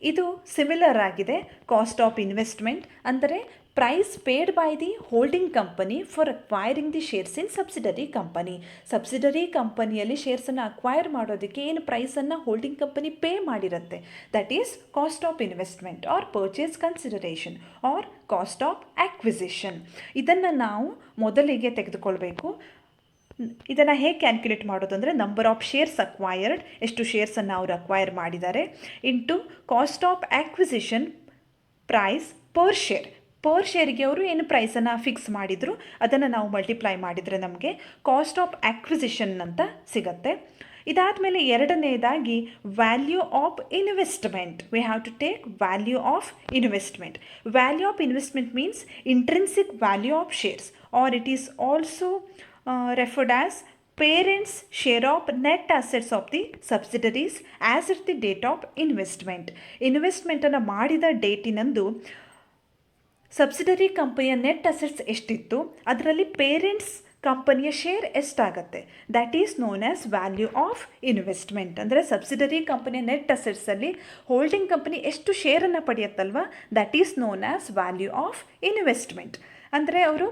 ಇದು ಸಿಮಿಲರ್ ಆಗಿದೆ. ಕಾಸ್ಟ್ ಆಫ್ ಇನ್ವೆಸ್ಟ್ಮೆಂಟ್ ಅಂದರೆ price paid by the holding company for acquiring the shares in subsidiary company. Subsidiary ಕಂಪನಿಯಲ್ಲಿ ಶೇರ್ಸನ್ನು ಅಕ್ವೈರ್ ಮಾಡೋದಕ್ಕೆ ಏನು ಪ್ರೈಸನ್ನು ಹೋಲ್ಡಿಂಗ್ ಕಂಪನಿ ಪೇ ಮಾಡಿರುತ್ತೆ, that is cost of investment or purchase consideration or cost of acquisition. ಇದನ್ನು ನಾವು ಮೊದಲಿಗೆ ತೆಗೆದುಕೊಳ್ಬೇಕು. ಇದನ್ನು ಹೇಗೆ ಕ್ಯಾಲ್ಕ್ಯುಲೇಟ್ ಮಾಡೋದು ಅಂದರೆ ನಂಬರ್ ಆಫ್ ಶೇರ್ಸ್ ಅಕ್ವೈರ್ಡ್, ಎಷ್ಟು ಶೇರ್ಸನ್ನು ಅವರು ಅಕ್ವೈರ್ ಮಾಡಿದ್ದಾರೆ, into cost of acquisition price per ಶೇರಿಗೆ ಅವರು ಏನು ಪ್ರೈಸನ್ನು ಫಿಕ್ಸ್ ಮಾಡಿದರು ಅದನ್ನು ನಾವು ಮಲ್ಟಿಪ್ಲೈ ಮಾಡಿದರೆ ನಮಗೆ ಕಾಸ್ಟ್ ಆಫ್ ಆಕ್ವಿಸಿಷನ್ ಅಂತ ಸಿಗುತ್ತೆ. ಇದಾದಮೇಲೆ ಎರಡನೇದಾಗಿ value of investment. We have to take value of investment. Value of investment means intrinsic value of shares or it is also referred as parents' share of net assets of the subsidiaries as at the date of investment. ಇನ್ವೆಸ್ಟ್ಮೆಂಟನ್ನು ಮಾಡಿದ ಡೇಟಿನಂದು subsidiary ಕಂಪನಿಯ net assets ಎಷ್ಟಿತ್ತು ಅದರಲ್ಲಿ parents ಕಂಪನಿಯ share ಎಷ್ಟಾಗುತ್ತೆ, that is known as value of investment. ಅಂದರೆ subsidiary ಕಂಪನಿಯ ನೆಟ್ ಅಸೆಟ್ಸಲ್ಲಿ ಹೋಲ್ಡಿಂಗ್ ಕಂಪನಿ ಎಷ್ಟು ಶೇರನ್ನು ಪಡೆಯುತ್ತಲ್ವ, that is known as value of investment. ಅಂದರೆ ಅವರು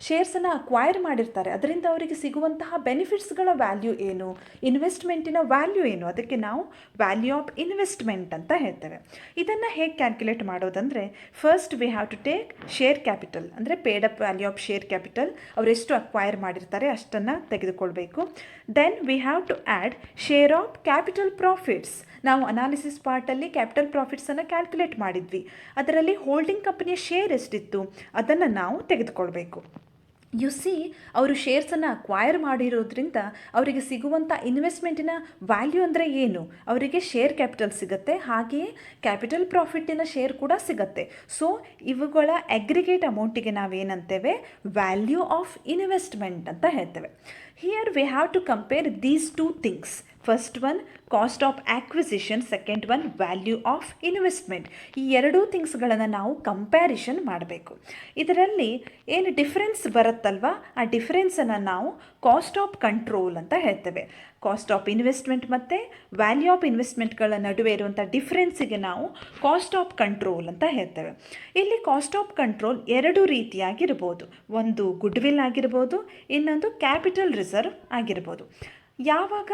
ಶೇರ್ಸನ್ನು ಅಕ್ವೈರ್ ಮಾಡಿರ್ತಾರೆ, ಅದರಿಂದ ಅವರಿಗೆ ಸಿಗುವಂತಹ ಬೆನಿಫಿಟ್ಸ್ಗಳ ವ್ಯಾಲ್ಯೂ ಏನು, ಇನ್ವೆಸ್ಟ್ಮೆಂಟಿನ ವ್ಯಾಲ್ಯೂ ಏನು, ಅದಕ್ಕೆ ನಾವು ವ್ಯಾಲ್ಯೂ ಆಫ್ ಇನ್ವೆಸ್ಟ್ಮೆಂಟ್ ಅಂತ ಹೇಳ್ತೇವೆ. ಇದನ್ನು ಹೇಗೆ ಕ್ಯಾಲ್ಕ್ಯುಲೇಟ್ ಮಾಡೋದಂದರೆ first we have to take share capital, ಅಂದರೆ paid up value of share capital, ಅವರೆಷ್ಟು ಅಕ್ವೈರ್ ಮಾಡಿರ್ತಾರೆ ಅಷ್ಟನ್ನು ತೆಗೆದುಕೊಳ್ಬೇಕು. Then we have to add share of capital profits. ನಾವು ಅನಾಲಿಸಿಸ್ ಪಾರ್ಟಲ್ಲಿ ಕ್ಯಾಪಿಟಲ್ ಪ್ರಾಫಿಟ್ಸನ್ನು ಕ್ಯಾಲ್ಕ್ಯುಲೇಟ್ ಮಾಡಿದ್ವಿ, ಅದರಲ್ಲಿ ಹೋಲ್ಡಿಂಗ್ ಕಂಪನಿಯ ಶೇರ್ ಎಷ್ಟಿತ್ತು ಅದನ್ನು ನಾವು ತೆಗೆದುಕೊಳ್ಬೇಕು. ಯು ಸಿ ಅವರು ಶೇರ್ಸನ್ನು ಅಕ್ವೈರ್ ಮಾಡಿರೋದ್ರಿಂದ ಅವರಿಗೆ ಸಿಗುವಂಥ ಇನ್ವೆಸ್ಟ್ಮೆಂಟಿನ ವ್ಯಾಲ್ಯೂ ಅಂದರೆ ಏನು, ಅವರಿಗೆ ಶೇರ್ ಕ್ಯಾಪಿಟಲ್ ಸಿಗುತ್ತೆ, ಹಾಗೆಯೇ ಕ್ಯಾಪಿಟಲ್ ಪ್ರಾಫಿಟ್ಟಿನ ಶೇರ್ ಕೂಡ ಸಿಗುತ್ತೆ. ಸೊ ಇವುಗಳ ಅಗ್ರಿಗೇಟ್ ಅಮೌಂಟಿಗೆ ನಾವೇನಂತೇವೆ ವ್ಯಾಲ್ಯೂ ಆಫ್ ಇನ್ವೆಸ್ಟ್ಮೆಂಟ್ ಅಂತ ಹೇಳ್ತೇವೆ. Here we have to compare these 2 things. First one cost of acquisition, second one value of investment. ಈ ಎರಡೂ ಥಿಂಗ್ಸ್ಗಳನ್ನು ನಾವು ಕಂಪ್ಯಾರಿಷನ್ ಮಾಡಬೇಕು. ಇದರಲ್ಲಿ ಏನು ಡಿಫ್ರೆನ್ಸ್ ಬರುತ್ತಲ್ವ ಆ ಡಿಫ್ರೆನ್ಸನ್ನು ನಾವು ಕಾಸ್ಟ್ ಆಫ್ ಕಂಟ್ರೋಲ್ ಅಂತ ಹೇಳ್ತೇವೆ. ಕಾಸ್ಟ್ ಆಫ್ ಇನ್ವೆಸ್ಟ್ಮೆಂಟ್ ಮತ್ತು ವ್ಯಾಲ್ಯೂ ಆಫ್ ಇನ್ವೆಸ್ಟ್ಮೆಂಟ್ಗಳ ನಡುವೆ ಇರುವಂಥ ಡಿಫ್ರೆನ್ಸಿಗೆ ನಾವು ಕಾಸ್ಟ್ ಆಫ್ ಕಂಟ್ರೋಲ್ ಅಂತ ಹೇಳ್ತೇವೆ. ಇಲ್ಲಿ ಕಾಸ್ಟ್ ಆಫ್ ಕಂಟ್ರೋಲ್ 2 ರೀತಿಯಾಗಿರ್ಬೋದು. ಒಂದು ಗುಡ್ ವಿಲ್ ಆಗಿರ್ಬೋದು, ಇನ್ನೊಂದು ಕ್ಯಾಪಿಟಲ್ ರಿಸರ್ವ್ ಆಗಿರ್ಬೋದು. ಯಾವಾಗ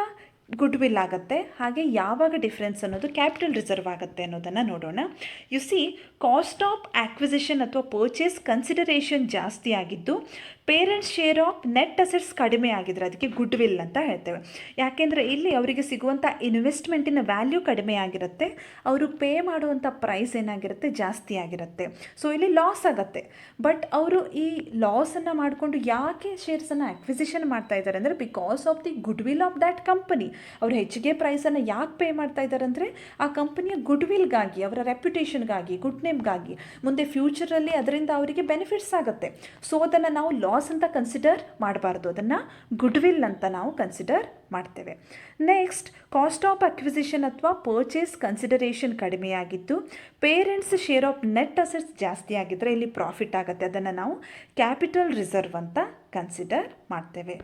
ಗುಡ್ ವಿಲ್ ಆಗುತ್ತೆ ಹಾಗೆ ಯಾವಾಗ ಡಿಫ್ರೆನ್ಸ್ ಅನ್ನೋದು ಕ್ಯಾಪಿಟಲ್ ರಿಸರ್ವ್ ಆಗುತ್ತೆ ಅನ್ನೋದನ್ನು ನೋಡೋಣ. U C cost of acquisition ಅಥವಾ ಪರ್ಚೇಸ್ ಕನ್ಸಿಡರೇಷನ್ ಜಾಸ್ತಿ ಆಗಿದ್ದು parents share of net assets ಕಡಿಮೆ ಆಗಿದ್ರೆ ಅದಕ್ಕೆ ಗುಡ್ ವಿಲ್ ಅಂತ ಹೇಳ್ತೇವೆ. ಯಾಕೆಂದರೆ ಇಲ್ಲಿ ಅವರಿಗೆ ಸಿಗುವಂಥ ಇನ್ವೆಸ್ಟ್ಮೆಂಟಿನ ವ್ಯಾಲ್ಯೂ ಕಡಿಮೆ ಆಗಿರುತ್ತೆ, ಅವರು ಪೇ ಮಾಡುವಂಥ ಪ್ರೈಸ್ ಏನಾಗಿರುತ್ತೆ ಜಾಸ್ತಿ ಆಗಿರುತ್ತೆ. ಸೊ ಇಲ್ಲಿ ಲಾಸ್ ಆಗುತ್ತೆ. ಬಟ್ ಅವರು ಈ ಲಾಸನ್ನು ಮಾಡಿಕೊಂಡು ಯಾಕೆ ಶೇರ್ಸನ್ನು ಅಕ್ವಿಸಿಷನ್ ಮಾಡ್ತಾ ಇದ್ದಾರೆ ಅಂದರೆ because of the good will of that company. ಅವರು ಹೆಚ್ಚಿಗೆ ಪ್ರೈಸನ್ನು ಯಾಕೆ ಪೇ ಮಾಡ್ತಾ ಇದ್ದಾರೆ ಅಂದರೆ ಆ ಕಂಪನಿಯ ಗುಡ್ ವಿಲ್ಗಾಗಿ, ಅವರ ರೆಪ್ಯುಟೇಷನ್ಗಾಗಿ, ಗುಡ್ ನೇಮ್ಗಾಗಿ, ಮುಂದೆ ಫ್ಯೂಚರಲ್ಲಿ ಅದರಿಂದ ಅವರಿಗೆ ಬೆನಿಫಿಟ್ಸ್ ಆಗುತ್ತೆ. ಸೊ ಅದನ್ನು ನಾವು ಲಾಸ್ ಅಂತ ಕನ್ಸಿಡರ್ ಮಾಡಬಾರ್ದು, ಅದನ್ನು ಗುಡ್ ವಿಲ್ ಅಂತ ನಾವು ಕನ್ಸಿಡರ್ ಮಾಡ್ತೇವೆ. ನೆಕ್ಸ್ಟ್, ಕಾಸ್ಟ್ ಆಫ್ ಅಕ್ವಿಸಿಷನ್ ಅಥವಾ ಪರ್ಚೇಸ್ ಕನ್ಸಿಡರೇಷನ್ ಕಡಿಮೆಯಾಗಿದ್ದು parents share of net assets ಜಾಸ್ತಿ ಆಗಿದ್ದರೆ ಇಲ್ಲಿ ಪ್ರಾಫಿಟ್ ಆಗುತ್ತೆ, ಅದನ್ನು ನಾವು ಕ್ಯಾಪಿಟಲ್ ರಿಸರ್ವ್ ಅಂತ ಕನ್ಸಿಡರ್ ಮಾಡ್ತೇವೆ.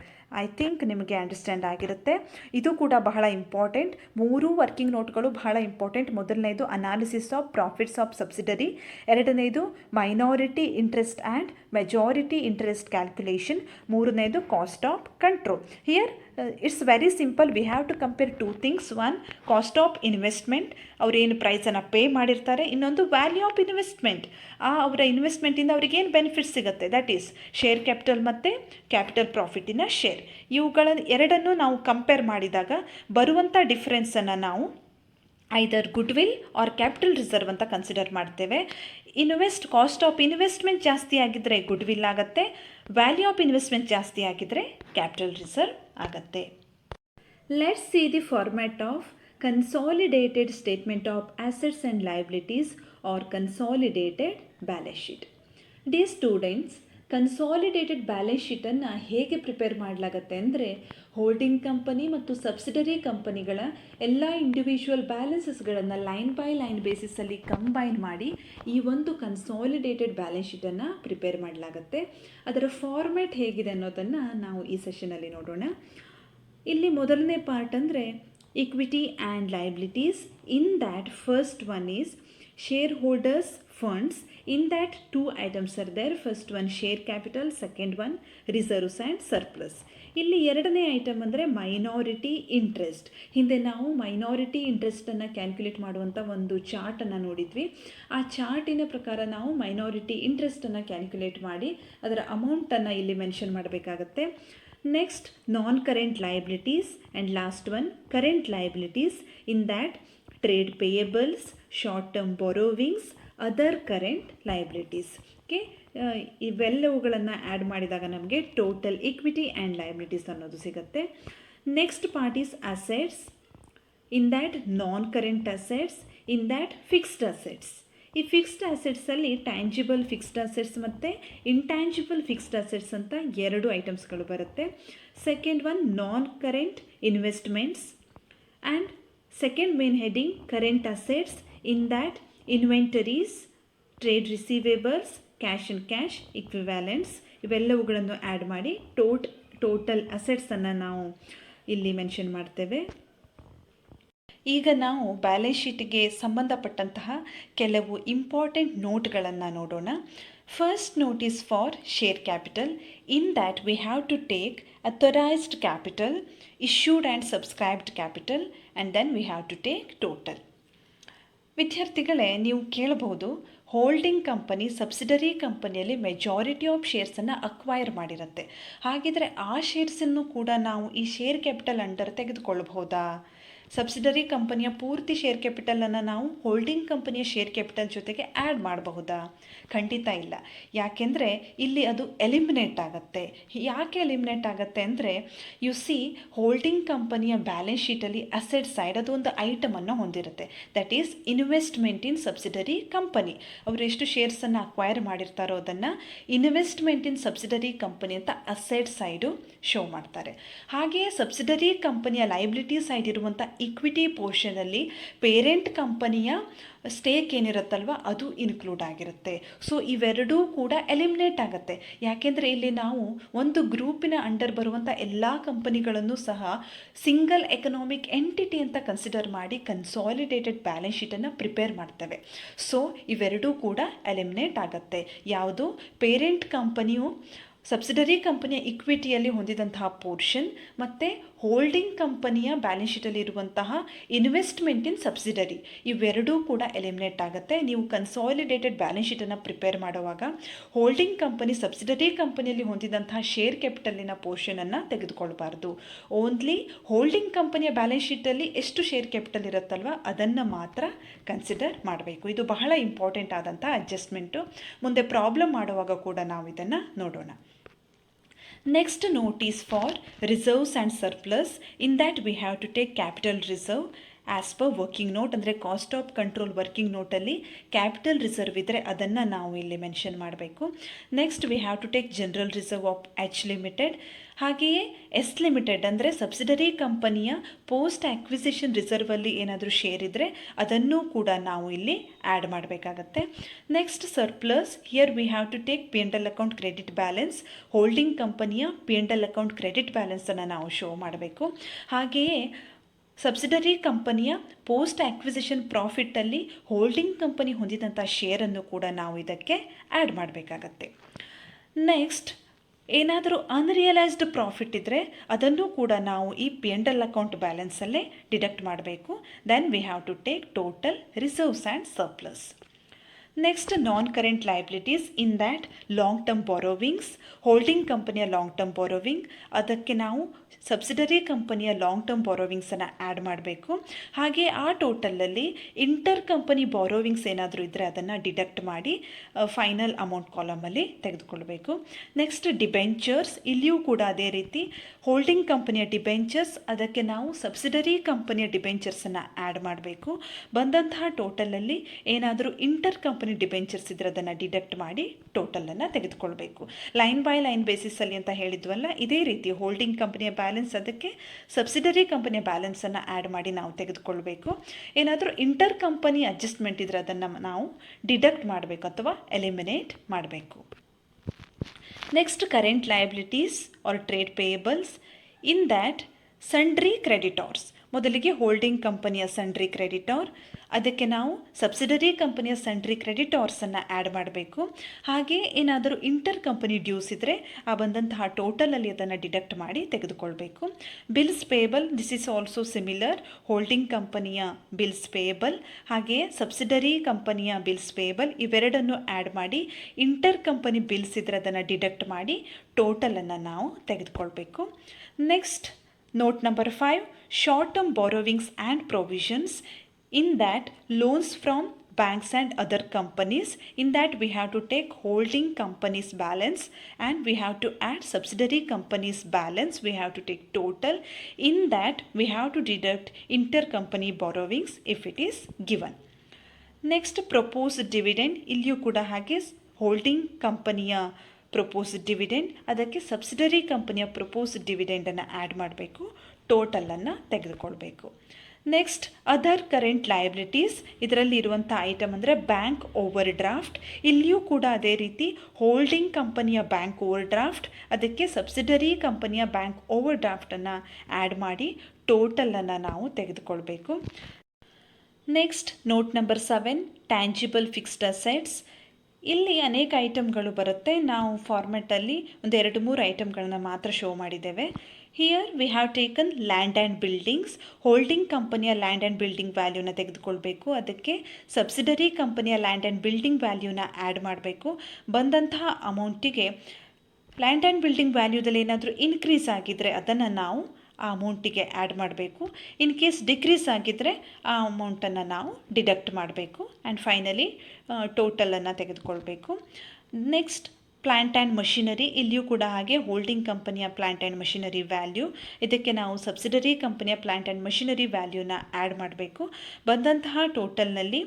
ಐ ಥಿಂಕ್ ನಿಮಗೆ ಅಂಡರ್ಸ್ಟ್ಯಾಂಡ್ ಆಗಿರುತ್ತೆ. ಇದು ಕೂಡ ಬಹಳ ಇಂಪಾರ್ಟೆಂಟ್. 3 ವರ್ಕಿಂಗ್ ನೋಟ್ಗಳು ಬಹಳ ಇಂಪಾರ್ಟೆಂಟ್. ಮೊದಲನೇದು analysis of profits of subsidiary, ಎರಡನೇದು minority interest and majority interest calculation, ಮೂರನೇದು cost of control. Here it's very simple, we have to compare 2 things. One, cost of investment, ಅವರೇನು ಪ್ರೈಸನ್ನು ಪೇ ಮಾಡಿರ್ತಾರೆ. ಇನ್ನೊಂದು value of investment, ಅವರ ಇನ್ವೆಸ್ಟ್ಮೆಂಟಿಂದ ಅವ್ರಿಗೇನು benefit ಸಿಗುತ್ತೆ, that is share capital ಮತ್ತು capital ಪ್ರಾಫಿಟಿನ ಶೇರ್. ಇವುಗಳ ಎರಡನ್ನು ನಾವು ಕಂಪೇರ್ ಮಾಡಿದಾಗ ಬರುವಂಥ ಡಿಫ್ರೆನ್ಸನ್ನು ನಾವು either goodwill or capital reserve ಅಂತ ಕನ್ಸಿಡರ್ ಮಾಡ್ತೇವೆ. ಕಾಸ್ಟ್ ಆಫ್ ಇನ್ವೆಸ್ಟ್ಮೆಂಟ್ ಜಾಸ್ತಿ ಆಗಿದ್ದರೆ ಗುಡ್ ವಿಲ್ ಆಗುತ್ತೆ, ವ್ಯಾಲ್ಯೂ ಆಫ್ ಇನ್ವೆಸ್ಟ್ಮೆಂಟ್ ಜಾಸ್ತಿ ಆಗಿದ್ದರೆ ಕ್ಯಾಪಿಟಲ್ ರಿಸರ್ವ್ ಆಗುತ್ತೆ. Let's see the format of consolidated statement of assets and liabilities or consolidated balance sheet. Dear students, consolidated balance ಶೀಟನ್ನು ಹೇಗೆ ಪ್ರಿಪೇರ್ ಮಾಡಲಾಗತ್ತೆ ಅಂದರೆ, ಹೋಲ್ಡಿಂಗ್ ಕಂಪನಿ ಮತ್ತು ಸಬ್ಸಿಡರಿ ಕಂಪನಿಗಳ ಎಲ್ಲ ಇಂಡಿವಿಜುವಲ್ ಬ್ಯಾಲೆನ್ಸಸ್ಗಳನ್ನು ಲೈನ್ ಬೈ ಲೈನ್ ಬೇಸಿಸಲ್ಲಿ ಕಂಬೈನ್ ಮಾಡಿ ಈ ಒಂದು ಕನ್ಸಾಲಿಡೇಟೆಡ್ ಬ್ಯಾಲೆನ್ಸ್ ಶೀಟನ್ನು ಪ್ರಿಪೇರ್ ಮಾಡಲಾಗತ್ತೆ. ಅದರ ಫಾರ್ಮ್ಯಾಟ್ ಹೇಗಿದೆ ಅನ್ನೋದನ್ನು ನಾವು ಈ ಸೆಷನಲ್ಲಿ ನೋಡೋಣ. ಇಲ್ಲಿ ಮೊದಲನೇ ಪಾರ್ಟ್ ಅಂದರೆ equity and liabilities. In that first one is shareholders funds. In that 2 items are there. First one share capital, second one reserves and surplus. ಇಲ್ಲಿ ಎರಡನೇ ಐಟಮ್ ಅಂದರೆ ಮೈನಾರಿಟಿ ಇಂಟ್ರೆಸ್ಟ್. ಹಿಂದೆ ನಾವು ಮೈನಾರಿಟಿ ಇಂಟ್ರೆಸ್ಟನ್ನು ಕ್ಯಾಲ್ಕುಲೇಟ್ ಮಾಡುವಂಥ ಒಂದು ಚಾರ್ಟನ್ನು ನೋಡಿದ್ವಿ. ಆ ಚಾರ್ಟಿನ ಪ್ರಕಾರ ನಾವು ಮೈನಾರಿಟಿ ಇಂಟ್ರೆಸ್ಟನ್ನು ಕ್ಯಾಲ್ಕುಲೇಟ್ ಮಾಡಿ ಅದರ ಅಮೌಂಟನ್ನು ಇಲ್ಲಿ ಮೆನ್ಷನ್ ಮಾಡಬೇಕಾಗತ್ತೆ. Next, non current liabilities and last one current liabilities. In that trade payables, short-term borrowings, other current liabilities. Okay, ಇವೆಲ್ಲವುಗಳನ್ನು ಆ್ಯಡ್ ಮಾಡಿದಾಗ ನಮಗೆ ಟೋಟಲ್ ಇಕ್ವಿಟಿ ಆ್ಯಂಡ್ ಲಯಬಿಲಿಟೀಸ್ ಅನ್ನೋದು ಸಿಗುತ್ತೆ. Next part is assets. In that non current assets, in that fixed assets. ಈ fixed ಅಸೆಟ್ಸಲ್ಲಿ tangible fixed assets ಮತ್ತು intangible fixed assets ಅಂತ 2 ಐಟಮ್ಸ್ಗಳು ಬರುತ್ತೆ. Second one non current investments and second main heading current assets. In that inventories, trade receivables, cash and cash equivalents ಇವೆಲ್ಲವುಗಳನ್ನು add ಮಾಡಿ total ಅಸೆಟ್ಸನ್ನು ನಾವು ಇಲ್ಲಿ mention ಮಾಡ್ತೇವೆ. ಈಗ ನಾವು ಬ್ಯಾಲೆನ್ಸ್ ಶೀಟ್ಗೆ ಸಂಬಂಧಪಟ್ಟಂತಹ ಕೆಲವು ಇಂಪಾರ್ಟೆಂಟ್ ನೋಟ್ಗಳನ್ನು ನೋಡೋಣ. First note is for share capital. In that we have to take authorized capital, issued and subscribed capital, and then we have to take total. ವಿದ್ಯಾರ್ಥಿಗಳೇ, ನೀವು ಕೇಳಬಹುದು, ಹೋಲ್ಡಿಂಗ್ ಕಂಪನಿ ಸಬ್ಸಿಡರಿ ಕಂಪನಿಯಲ್ಲಿ ಮೆಜಾರಿಟಿ ಆಫ್ ಶೇರ್ಸನ್ನು ಅಕ್ವೈರ್ ಮಾಡಿರುತ್ತೆ. ಹಾಗಿದ್ರೆ ಆ ಶೇರ್ಸನ್ನು ಕೂಡ ನಾವು ಈ share capital under ತೆಗೆದುಕೊಳ್ಳಬಹುದಾ? Subsidiary ಕಂಪನಿಯ ಪೂರ್ತಿ ಶೇರ್ ಕ್ಯಾಪಿಟಲನ್ನು ನಾವು ಹೋಲ್ಡಿಂಗ್ ಕಂಪನಿಯ ಶೇರ್ ಕ್ಯಾಪಿಟಲ್ ಜೊತೆಗೆ ಆ್ಯಡ್ ಮಾಡಬಹುದಾ? ಖಂಡಿತ ಇಲ್ಲ. ಯಾಕೆಂದರೆ ಇಲ್ಲಿ ಅದು ಎಲಿಮಿನೇಟ್ ಆಗುತ್ತೆ. ಯಾಕೆ ಎಲಿಮಿನೇಟ್ ಆಗುತ್ತೆ ಅಂದರೆ, ಯು ಸಿ, ಹೋಲ್ಡಿಂಗ್ ಕಂಪನಿಯ ಬ್ಯಾಲೆನ್ಸ್ ಶೀಟಲ್ಲಿ ಅಸೆಟ್ ಸೈಡ್ ಅದು ಒಂದು ಐಟಮನ್ನು ಹೊಂದಿರುತ್ತೆ. That is investment in subsidiary company. ಅವರು ಎಷ್ಟು ಶೇರ್ಸನ್ನು ಅಕ್ವೈರ್ ಮಾಡಿರ್ತಾರೋ ಅದನ್ನು ಇನ್ವೆಸ್ಟ್ಮೆಂಟ್ ಇನ್ ಸಬ್ಸಿಡರಿ ಕಂಪನಿ ಅಂತ ಅಸೆಟ್ ಸೈಡು ಶೋ ಮಾಡ್ತಾರೆ. ಹಾಗೆಯೇ ಸಬ್ಸಿಡರಿ ಕಂಪನಿಯ ಲಯಬಿಲಿಟಿ ಸೈಡ್ ಇರುವಂಥ ಇಕ್ವಿಟಿ ಪೋರ್ಷನಲ್ಲಿ ಪೇರೆಂಟ್ ಕಂಪನಿಯ ಸ್ಟೇಕ್ ಏನಿರುತ್ತಲ್ವ ಅದು ಇನ್ಕ್ಲೂಡ್ ಆಗಿರುತ್ತೆ. ಸೊ ಇವೆರಡೂ ಕೂಡ ಎಲಿಮಿನೇಟ್ ಆಗುತ್ತೆ. ಯಾಕೆಂದರೆ ಇಲ್ಲಿ ನಾವು ಒಂದು ಗ್ರೂಪಿನ ಅಂಡರ್ ಬರುವಂಥ ಎಲ್ಲ ಕಂಪನಿಗಳನ್ನು ಸಹ ಸಿಂಗಲ್ ಎಕನಾಮಿಕ್ ಎಂಟಿಟಿ ಅಂತ ಕನ್ಸಿಡರ್ ಮಾಡಿ ಕನ್ಸಾಲಿಡೇಟೆಡ್ ಬ್ಯಾಲೆನ್ಸ್ ಶೀಟನ್ನು ಪ್ರಿಪೇರ್ ಮಾಡ್ತೇವೆ. ಸೊ ಇವೆರಡೂ ಕೂಡ ಎಲಿಮಿನೇಟ್ ಆಗುತ್ತೆ. ಯಾವುದು? ಪೇರೆಂಟ್ ಕಂಪನಿಯು ಸಬ್ಸಿಡರಿ ಕಂಪನಿಯ ಇಕ್ವಿಟಿಯಲ್ಲಿ ಹೊಂದಿದಂತಹ ಪೋರ್ಷನ್ ಮತ್ತು ಹೋಲ್ಡಿಂಗ್ ಕಂಪನಿಯ ಬ್ಯಾಲೆನ್ಸ್ ಶೀಟಲ್ಲಿ ಇರುವಂತಹ ಇನ್ವೆಸ್ಟ್ಮೆಂಟ್ ಇನ್ ಸಬ್ಸಿಡರಿ ಇವೆರಡೂ ಕೂಡ ಎಲಿಮಿನೇಟ್ ಆಗುತ್ತೆ. ನೀವು ಕನ್ಸಾಲಿಡೇಟೆಡ್ ಬ್ಯಾಲೆನ್ಸ್ ಶೀಟನ್ನು ಪ್ರಿಪೇರ್ ಮಾಡುವಾಗ ಹೋಲ್ಡಿಂಗ್ ಕಂಪನಿ ಸಬ್ಸಿಡರಿ ಕಂಪನಿಯಲ್ಲಿ ಹೊಂದಿದಂತಹ ಶೇರ್ ಕ್ಯಾಪಿಟಲಿನ ಪೋರ್ಷನನ್ನು ತೆಗೆದುಕೊಳ್ಬಾರ್ದು. ಓನ್ಲಿ ಹೋಲ್ಡಿಂಗ್ ಕಂಪನಿಯ ಬ್ಯಾಲೆನ್ಸ್ ಶೀಟಲ್ಲಿ ಎಷ್ಟು ಶೇರ್ ಕ್ಯಾಪಿಟಲ್ ಇರುತ್ತಲ್ವ ಅದನ್ನು ಮಾತ್ರ ಕನ್ಸಿಡರ್ ಮಾಡಬೇಕು. ಇದು ಬಹಳ ಇಂಪಾರ್ಟೆಂಟ್ ಆದಂಥ ಅಡ್ಜಸ್ಟ್ಮೆಂಟು. ಮುಂದೆ ಪ್ರಾಬ್ಲಮ್ ಮಾಡುವಾಗ ಕೂಡ ನಾವು ಇದನ್ನು ನೋಡೋಣ. Next note is for reserves and surplus. In that we have to take capital reserve as per working note, ಅಂದರೆ ಕಾಸ್ಟ್ ಆಫ್ ಕಂಟ್ರೋಲ್ ವರ್ಕಿಂಗ್ ನೋಟಲ್ಲಿ ಕ್ಯಾಪಿಟಲ್ ರಿಸರ್ವ್ ಇದ್ದರೆ ಅದನ್ನು ನಾವು ಇಲ್ಲಿ ಮೆನ್ಷನ್ ಮಾಡಬೇಕು. Next we have to take general reserve of H limited. ಹಾಗೆಯೇ S limited ಅಂದರೆ subsidiary ಕಂಪನಿಯ ಪೋಸ್ಟ್ ಅಕ್ವಿಸಿಷನ್ ರಿಸರ್ವಲ್ಲಿ ಏನಾದರೂ ಶೇರ್ ಇದ್ದರೆ ಅದನ್ನು ಕೂಡ ನಾವು ಇಲ್ಲಿ ಆ್ಯಡ್ ಮಾಡಬೇಕಾಗತ್ತೆ. Next surplus, here we have to take P n L account credit balance. Holding ಕಂಪನಿಯ P n L account credit ಬ್ಯಾಲೆನ್ಸನ್ನು ನಾವು ಶೋ ಮಾಡಬೇಕು. ಹಾಗೆಯೇ ಸಬ್ಸಿಡರಿ ಕಂಪನಿಯ ಪೋಸ್ಟ್ ಅಕ್ವಿಸಿಷನ್ ಪ್ರಾಫಿಟ್ಟಲ್ಲಿ ಹೋಲ್ಡಿಂಗ್ ಕಂಪನಿ ಹೊಂದಿದಂಥ ಶೇರನ್ನು ಕೂಡ ನಾವು ಇದಕ್ಕೆ ಆ್ಯಡ್ ಮಾಡಬೇಕಾಗತ್ತೆ. ನೆಕ್ಸ್ಟ್ ಏನಾದರೂ ಅನ್ರಿಯಲೈಸ್ಡ್ ಪ್ರಾಫಿಟ್ ಇದ್ದರೆ ಅದನ್ನು ಕೂಡ ನಾವು ಈ ಪಿ ಎನ್ ಎಲ್ ಅಕೌಂಟ್ ಬ್ಯಾಲೆನ್ಸಲ್ಲೇ ಡಿಡಕ್ಟ್ ಮಾಡಬೇಕು. Then we have to take total reserves and surplus. Next non current liabilities. In that long term borrowings, holding ಕಂಪನಿಯ ಲಾಂಗ್ ಟರ್ಮ್ ಬಾರೋವಿಂಗ್, ಅದಕ್ಕೆ ನಾವು ಸಬ್ಸಿಡರಿ ಕಂಪನಿಯ ಲಾಂಗ್ ಟರ್ಮ್ ಬಾರೋವಿಂಗ್ಸನ್ನು ಆ್ಯಡ್ ಮಾಡಬೇಕು. ಹಾಗೆ ಆ ಟೋಟಲಲ್ಲಿ inter company borrowings ಏನಾದರೂ ಇದ್ದರೆ ಅದನ್ನು ಡಿಡಕ್ಟ್ ಮಾಡಿ ಫೈನಲ್ ಅಮೌಂಟ್ ಕಾಲಮಲ್ಲಿ ತೆಗೆದುಕೊಳ್ಬೇಕು. ನೆಕ್ಸ್ಟ್ ಡಿಬೆಂಚರ್ಸ್, ಇಲ್ಲಿಯೂ ಕೂಡ ಅದೇ ರೀತಿ ಹೋಲ್ಡಿಂಗ್ ಕಂಪನಿಯ ಡಿಬೆಂಚರ್ಸ್, ಅದಕ್ಕೆ ನಾವು ಸಬ್ಸಿಡರಿ ಕಂಪನಿಯ ಡಿಬೆಂಚರ್ಸನ್ನು ಆ್ಯಡ್ ಮಾಡಬೇಕು. ಬಂದಂತಹ ಟೋಟಲಲ್ಲಿ ಏನಾದರೂ ಇಂಟರ್ ಕಂಪನಿ ಡಿಬೆಂಚರ್ಸ್ ಇದ್ದರೆ ಅದನ್ನು ಡಿಡಕ್ಟ್ ಮಾಡಿ ಟೋಟಲನ್ನು ತೆಗೆದುಕೊಳ್ಬೇಕು. ಲೈನ್ ಬೈ ಲೈನ್ ಬೇಸಿಸಲ್ಲಿ ಅಂತ ಹೇಳಿದ್ವಲ್ಲ, ಇದೇ ರೀತಿ ಹೋಲ್ಡಿಂಗ್ ಕಂಪನಿಯ ಬ್ಯಾಲೆನ್ಸ್, ಅದಕ್ಕೆ ಸಬ್ಸಿಡರಿ ಕಂಪನಿಯ ಬ್ಯಾಲೆನ್ಸನ್ನು ಆ್ಯಡ್ ಮಾಡಿ ನಾವು ತೆಗೆದುಕೊಳ್ಬೇಕು. ಏನಾದರೂ ಇಂಟರ್ ಕಂಪನಿ ಅಡ್ಜಸ್ಟ್ಮೆಂಟ್ ಇದ್ದರೆ ಅದನ್ನು ನಾವು ಡಿಡಕ್ಟ್ ಮಾಡಬೇಕು ಅಥವಾ ಎಲಿಮಿನೇಟ್ ಮಾಡಬೇಕು. Next current liabilities or trade payables. In that sundry creditors, ಮೊದಲಿಗೆ ಹೋಲ್ಡಿಂಗ್ ಕಂಪನಿಯ ಸಂಡ್ರಿ ಕ್ರೆಡಿಟಾರ್, ಅದಕ್ಕೆ ನಾವು ಸಬ್ಸಿಡರಿ ಕಂಪನಿಯ ಸಂಡ್ರಿ ಕ್ರೆಡಿಟಾರ್ಸನ್ನು ಆ್ಯಡ್ ಮಾಡಬೇಕು. ಹಾಗೆ ಏನಾದರೂ ಇಂಟರ್ ಕಂಪನಿ ಡ್ಯೂಸ್ ಇದ್ದರೆ ಆ ಬಂದಂತಹ ಟೋಟಲಲ್ಲಿ ಅದನ್ನು ಡಿಡಕ್ಟ್ ಮಾಡಿ ತೆಗೆದುಕೊಳ್ಬೇಕು. Bills payable, this is also similar. Holding ಕಂಪನಿಯ ಬಿಲ್ಸ್ ಪೇಯಬಲ್ ಹಾಗೆಯೇ ಸಬ್ಸಿಡರಿ ಕಂಪನಿಯ ಬಿಲ್ಸ್ ಪೇಯಬಲ್ ಇವೆರಡನ್ನು ಆ್ಯಡ್ ಮಾಡಿ ಇಂಟರ್ ಕಂಪನಿ ಬಿಲ್ಸ್ ಇದ್ದರೆ ಅದನ್ನು ಡಿಡಕ್ಟ್ ಮಾಡಿ ಟೋಟಲನ್ನು ನಾವು ತೆಗೆದುಕೊಳ್ಬೇಕು. Next note number 5, short term borrowings and provisions. In that loans from banks and other companies, in that we have to take holding companies balance and we have to add subsidiary companies balance. We have to take total. In that we have to deduct intercompany borrowings if it is given. Next proposed dividend, ಇಲ್ಲಿಯೂ ಕೂಡ ಹಾಗೆ holding ಕಂಪನಿಯ proposed dividend, ಅದಕ್ಕೆ subsidiary ಕಂಪನಿಯ proposed ಡಿವಿಡೆಂಡನ್ನು add ಮಾಡಬೇಕು, ಟೋಟಲನ್ನು ತೆಗೆದುಕೊಳ್ಬೇಕು. Next other current liabilities, ಇದರಲ್ಲಿ ಇರುವಂಥ ಐಟಮ್ ಅಂದರೆ ಬ್ಯಾಂಕ್ ಓವರ್ ಡ್ರಾಫ್ಟ್. ಇಲ್ಲಿಯೂ ಕೂಡ ಅದೇ ರೀತಿ ಹೋಲ್ಡಿಂಗ್ ಕಂಪನಿಯ ಬ್ಯಾಂಕ್ ಓವರ್ ಡ್ರಾಫ್ಟ್, ಅದಕ್ಕೆ ಸಬ್ಸಿಡರಿ ಕಂಪನಿಯ ಬ್ಯಾಂಕ್ ಓವರ್ ಡ್ರಾಫ್ಟನ್ನು ಆ್ಯಡ್ ಮಾಡಿ ಟೋಟಲನ್ನು ನಾವು ತೆಗೆದುಕೊಳ್ಬೇಕು. Next note number 7, tangible fixed assets. ಇಲ್ಲಿ ಅನೇಕ ಐಟಮ್ಗಳು ಬರುತ್ತೆ. ನಾವು ಫಾರ್ಮೆಟಲ್ಲಿ ಒಂದು 2-3 ಐಟಮ್ಗಳನ್ನ ಮಾತ್ರ ಶೋ ಮಾಡಿದ್ದೇವೆ. Here we have taken land and buildings. Holding ಕಂಪನಿಯ ಲ್ಯಾಂಡ್ ಆ್ಯಂಡ್ ಬಿಲ್ಡಿಂಗ್ ವ್ಯಾಲ್ಯೂನ ತೆಗೆದುಕೊಳ್ಬೇಕು, ಅದಕ್ಕೆ ಸಬ್ಸಿಡರಿ ಕಂಪನಿಯ ಲ್ಯಾಂಡ್ ಆ್ಯಂಡ್ ಬಿಲ್ಡಿಂಗ್ ವ್ಯಾಲ್ಯೂನ ಆ್ಯಡ್ ಮಾಡಬೇಕು. ಬಂದಂತಹ ಅಮೌಂಟಿಗೆ ಲ್ಯಾಂಡ್ ಆ್ಯಂಡ್ ಬಿಲ್ಡಿಂಗ್ ವ್ಯಾಲ್ಯೂದಲ್ಲಿ ಏನಾದರೂ ಇನ್ಕ್ರೀಸ್ ಆಗಿದ್ದರೆ ಅದನ್ನು ನಾವು ಆ ಅಮೌಂಟಿಗೆ ಆ್ಯಡ್ ಮಾಡಬೇಕು. ಇನ್ ಕೇಸ್ ಡಿಕ್ರೀಸ್ ಆಗಿದ್ದರೆ ಆ ಅಮೌಂಟನ್ನು ನಾವು ಡಿಡಕ್ಟ್ ಮಾಡಬೇಕು. ಆ್ಯಂಡ್ ಫೈನಲಿ ಟೋಟಲನ್ನು ತೆಗೆದುಕೊಳ್ಬೇಕು. ನೆಕ್ಸ್ಟ್ ಪ್ಲ್ಯಾಂಟ್ ಆ್ಯಂಡ್ ಮಷಿನರಿ, ಇಲ್ಲಿಯೂ ಕೂಡ ಹಾಗೆ ಹೋಲ್ಡಿಂಗ್ ಕಂಪನಿಯ ಪ್ಲ್ಯಾಂಟ್ ಆ್ಯಂಡ್ ಮಷಿನರಿ ವ್ಯಾಲ್ಯೂ, ಇದಕ್ಕೆ ನಾವು ಸಬ್ಸಿಡರಿ ಕಂಪನಿಯ ಪ್ಲ್ಯಾಂಟ್ ಆ್ಯಂಡ್ ಮಷಿನರಿ ವ್ಯಾಲ್ಯೂನ ಆ್ಯಡ್ ಮಾಡಬೇಕು. ಬಂದಂತಹ ಟೋಟಲ್ನಲ್ಲಿ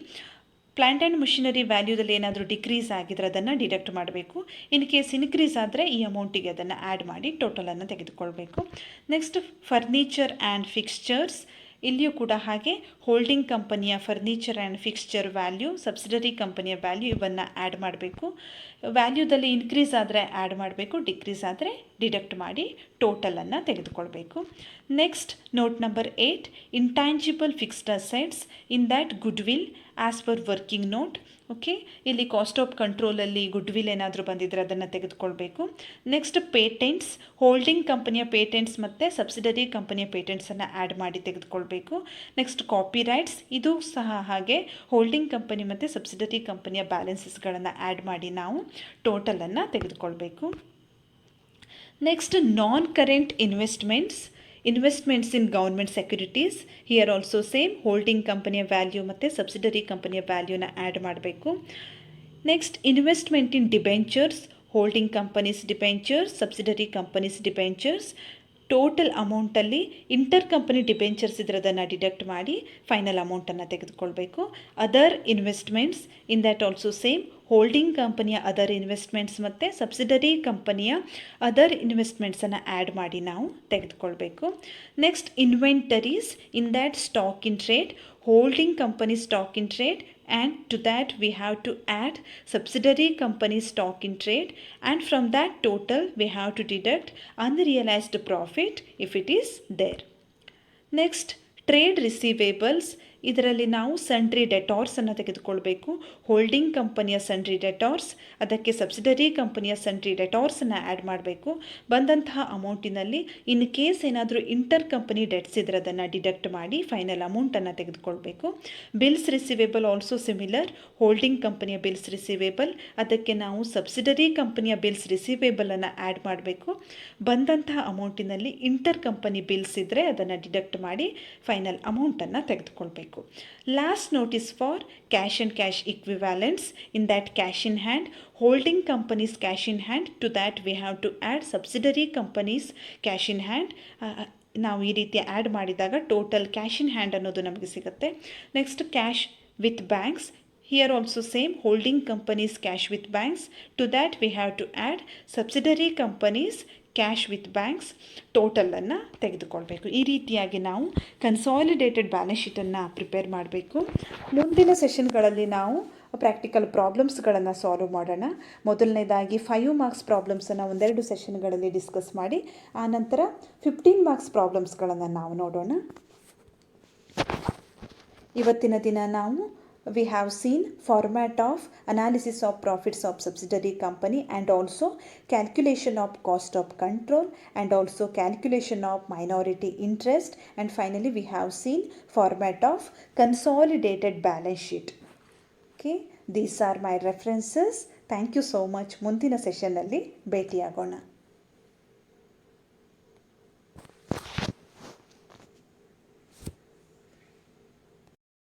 ಪ್ಲ್ಯಾಂಟ್ ಆ್ಯಂಡ್ ಮಷಿನರಿ ವ್ಯಾಲ್ಯೂದಲ್ಲಿ ಏನಾದರೂ ಡಿಕ್ರೀಸ್ ಆಗಿದ್ರೆ ಅದನ್ನು ಡಿಡಕ್ಟ್ ಮಾಡಬೇಕು. ಇನ್ ಕೇಸ್ ಇನ್ಕ್ರೀಸ್ ಆದರೆ ಈ ಅಮೌಂಟಿಗೆ ಅದನ್ನು ಆ್ಯಡ್ ಮಾಡಿ ಟೋಟಲನ್ನು ತೆಗೆದುಕೊಳ್ಬೇಕು. ನೆಕ್ಸ್ಟ್ ಫರ್ನಿಚರ್ ಆ್ಯಂಡ್ ಫಿಕ್ಸ್ಚರ್ಸ್, ಇಲ್ಲಿಯೂ ಕೂಡ ಹಾಗೆ ಹೋಲ್ಡಿಂಗ್ ಕಂಪನಿಯ furniture and fixture value, subsidiary ಕಂಪನಿಯ ವ್ಯಾಲ್ಯೂ ಇವನ್ನು ಆ್ಯಡ್ ಮಾಡಬೇಕು. ವ್ಯಾಲ್ಯೂದಲ್ಲಿ ಇನ್ಕ್ರೀಸ್ ಆದರೆ ಆ್ಯಡ್ ಮಾಡಬೇಕು, ಡಿಕ್ರೀಸ್ ಆದರೆ ಡಿಡಕ್ಟ್ ಮಾಡಿ ಟೋಟಲನ್ನು ತೆಗೆದುಕೊಳ್ಬೇಕು. Next note number 8, intangible fixed assets. In that good will as per working note. Okay, ಇಲ್ಲಿ ಕಾಸ್ಟ್ ಆಫ್ ಕಂಟ್ರೋಲಲ್ಲಿ ಗುಡ್ ವಿಲ್ ಏನಾದರೂ ಬಂದಿದ್ದರೆ ಅದನ್ನು ತೆಗೆದುಕೊಳ್ಬೇಕು. ನೆಕ್ಸ್ಟ್ ಪೇಟೆಂಟ್ಸ್, ಹೋಲ್ಡಿಂಗ್ ಕಂಪನಿಯ ಪೇಟೆಂಟ್ಸ್ ಮತ್ತು ಸಬ್ಸಿಡರಿ ಕಂಪನಿಯ ಪೇಟೆಂಟ್ಸನ್ನು ಆ್ಯಡ್ ಮಾಡಿ ತೆಗೆದುಕೊಳ್ಬೇಕು. ನೆಕ್ಸ್ಟ್ ಕಾಪಿ ರೈಟ್ಸ್, ಇದು ಸಹ ಹಾಗೆ ಹೋಲ್ಡಿಂಗ್ ಕಂಪನಿ ಮತ್ತು ಸಬ್ಸಿಡರಿ ಕಂಪನಿಯ ಬ್ಯಾಲೆನ್ಸಸ್ಗಳನ್ನು ಆ್ಯಡ್ ಮಾಡಿ ನಾವು ಟೋಟಲನ್ನು ತೆಗೆದುಕೊಳ್ಬೇಕು. Next non current investments in government securities. Here also same holding ಕಂಪನಿಯ ವ್ಯಾಲ್ಯೂ ಮತ್ತು ಸಬ್ಸಿಡರಿ ಕಂಪನಿಯ ವ್ಯಾಲ್ಯೂನ ಆ್ಯಡ್ ಮಾಡಬೇಕು. Next investment in debentures, holding companies debentures, subsidiary companies debentures. Total ಅಮೌಂಟಲ್ಲಿ ಇಂಟರ್ ಕಂಪನಿ ಡಿಬೆಂಚರ್ಸ್ ಇದರದನ್ನು ಡಿಡಕ್ಟ್ ಮಾಡಿ ಫೈನಲ್ ಅಮೌಂಟನ್ನು ತೆಗೆದುಕೊಳ್ಬೇಕು. Other investments in that also same holding ಕಂಪನಿಯ ಅದರ್ ಇನ್ವೆಸ್ಟ್ಮೆಂಟ್ಸ್ ಮತ್ತು ಸಬ್ಸಿಡರಿ ಕಂಪನಿಯ ಅದರ್ ಇನ್ವೆಸ್ಟ್ಮೆಂಟ್ಸನ್ನು ಆ್ಯಡ್ ಮಾಡಿ ನಾವು ತೆಗೆದುಕೊಳ್ಬೇಕು. Next inventories in that stock in trade, holding company stock in trade, and to that we have to add subsidiary company stock in trade, and from that total we have to deduct unrealized profit if it is there. Next, trade receivables. ಇದರಲ್ಲಿ ನಾವು sundry ಡೆಟಾರ್ಸನ್ನು ತೆಗೆದುಕೊಳ್ಬೇಕು. Holding ಕಂಪನಿಯ sundry ಡೆಟಾರ್ಸ್, ಅದಕ್ಕೆ subsidiary ಕಂಪನಿಯ sundry ಡೆಟಾರ್ಸನ್ನು add ಮಾಡಬೇಕು. ಬಂದಂತಹ ಅಮೌಂಟಿನಲ್ಲಿ in case ಏನಾದರೂ inter company debts ಇದ್ರೆ ಅದನ್ನು ಡಿಡಕ್ಟ್ ಮಾಡಿ ಫೈನಲ್ ಅಮೌಂಟನ್ನು ತೆಗೆದುಕೊಳ್ಬೇಕು. Bills receivable also similar. Holding ಕಂಪನಿಯ ಬಿಲ್ಸ್ ರಿಸೀವೇಬಲ್, ಅದಕ್ಕೆ ನಾವು ಸಬ್ಸಿಡರಿ ಕಂಪನಿಯ ಬಿಲ್ಸ್ ರಿಸೀವೇಬಲನ್ನು ಆ್ಯಡ್ ಮಾಡಬೇಕು. ಬಂದಂತಹ ಅಮೌಂಟಿನಲ್ಲಿ ಇಂಟರ್ ಕಂಪನಿ ಬಿಲ್ಸ್ ಇದ್ದರೆ ಅದನ್ನು ಡಿಡಕ್ಟ್ ಮಾಡಿ ಫೈನಲ್ ಅಮೌಂಟನ್ನು ತೆಗೆದುಕೊಳ್ಬೇಕು. Last notice for cash and cash equivalents. In that cash in hand, holding companies cash in hand, to that we have to add subsidiary companies cash in hand. ನಾವು ಈ ರೀತಿ add ಮಾಡಿದಾಗ total cash in hand ಅನ್ನೋದು ನಮಗೆ ಸಿಗುತ್ತೆ. Next cash with banks. Here also same, holding companies cash with banks. To that we have to add subsidiary companies cash with banks. ಟೋಟಲನ್ನು ತೆಗೆದುಕೊಳ್ಬೇಕು. ಈ ರೀತಿಯಾಗಿ ನಾವು ಕನ್ಸಾಲಿಡೇಟೆಡ್ ಬ್ಯಾಲೆನ್ಸ್ ಶೀಟನ್ನು ಪ್ರಿಪೇರ್ ಮಾಡಬೇಕು. ಮುಂದಿನ ಸೆಷನ್ಗಳಲ್ಲಿ ನಾವು ಪ್ರಾಕ್ಟಿಕಲ್ ಪ್ರಾಬ್ಲಮ್ಸ್ಗಳನ್ನು ಸಾಲ್ವ್ ಮಾಡೋಣ. ಮೊದಲನೇದಾಗಿ 5 ಮಾರ್ಕ್ಸ್ ಪ್ರಾಬ್ಲಮ್ಸನ್ನು ಒಂದೆರಡು ಸೆಷನ್ಗಳಲ್ಲಿ ಡಿಸ್ಕಸ್ ಮಾಡಿ ಆನಂತರ 15 ಮಾರ್ಕ್ಸ್ ಪ್ರಾಬ್ಲಮ್ಸ್ಗಳನ್ನು ನಾವು ನೋಡೋಣ. ಇವತ್ತಿನ ದಿನ ನಾವು we have seen format of analysis of profits of subsidiary company, and also calculation of cost of control, and also calculation of minority interest, and finally we have seen format of consolidated balance sheet. Okay, these are my references. Thank you so much. ಮುಂದಿನ ಸೆಷನ್ನಲ್ಲಿ ಭೇಟಿಯಾಗೋಣ.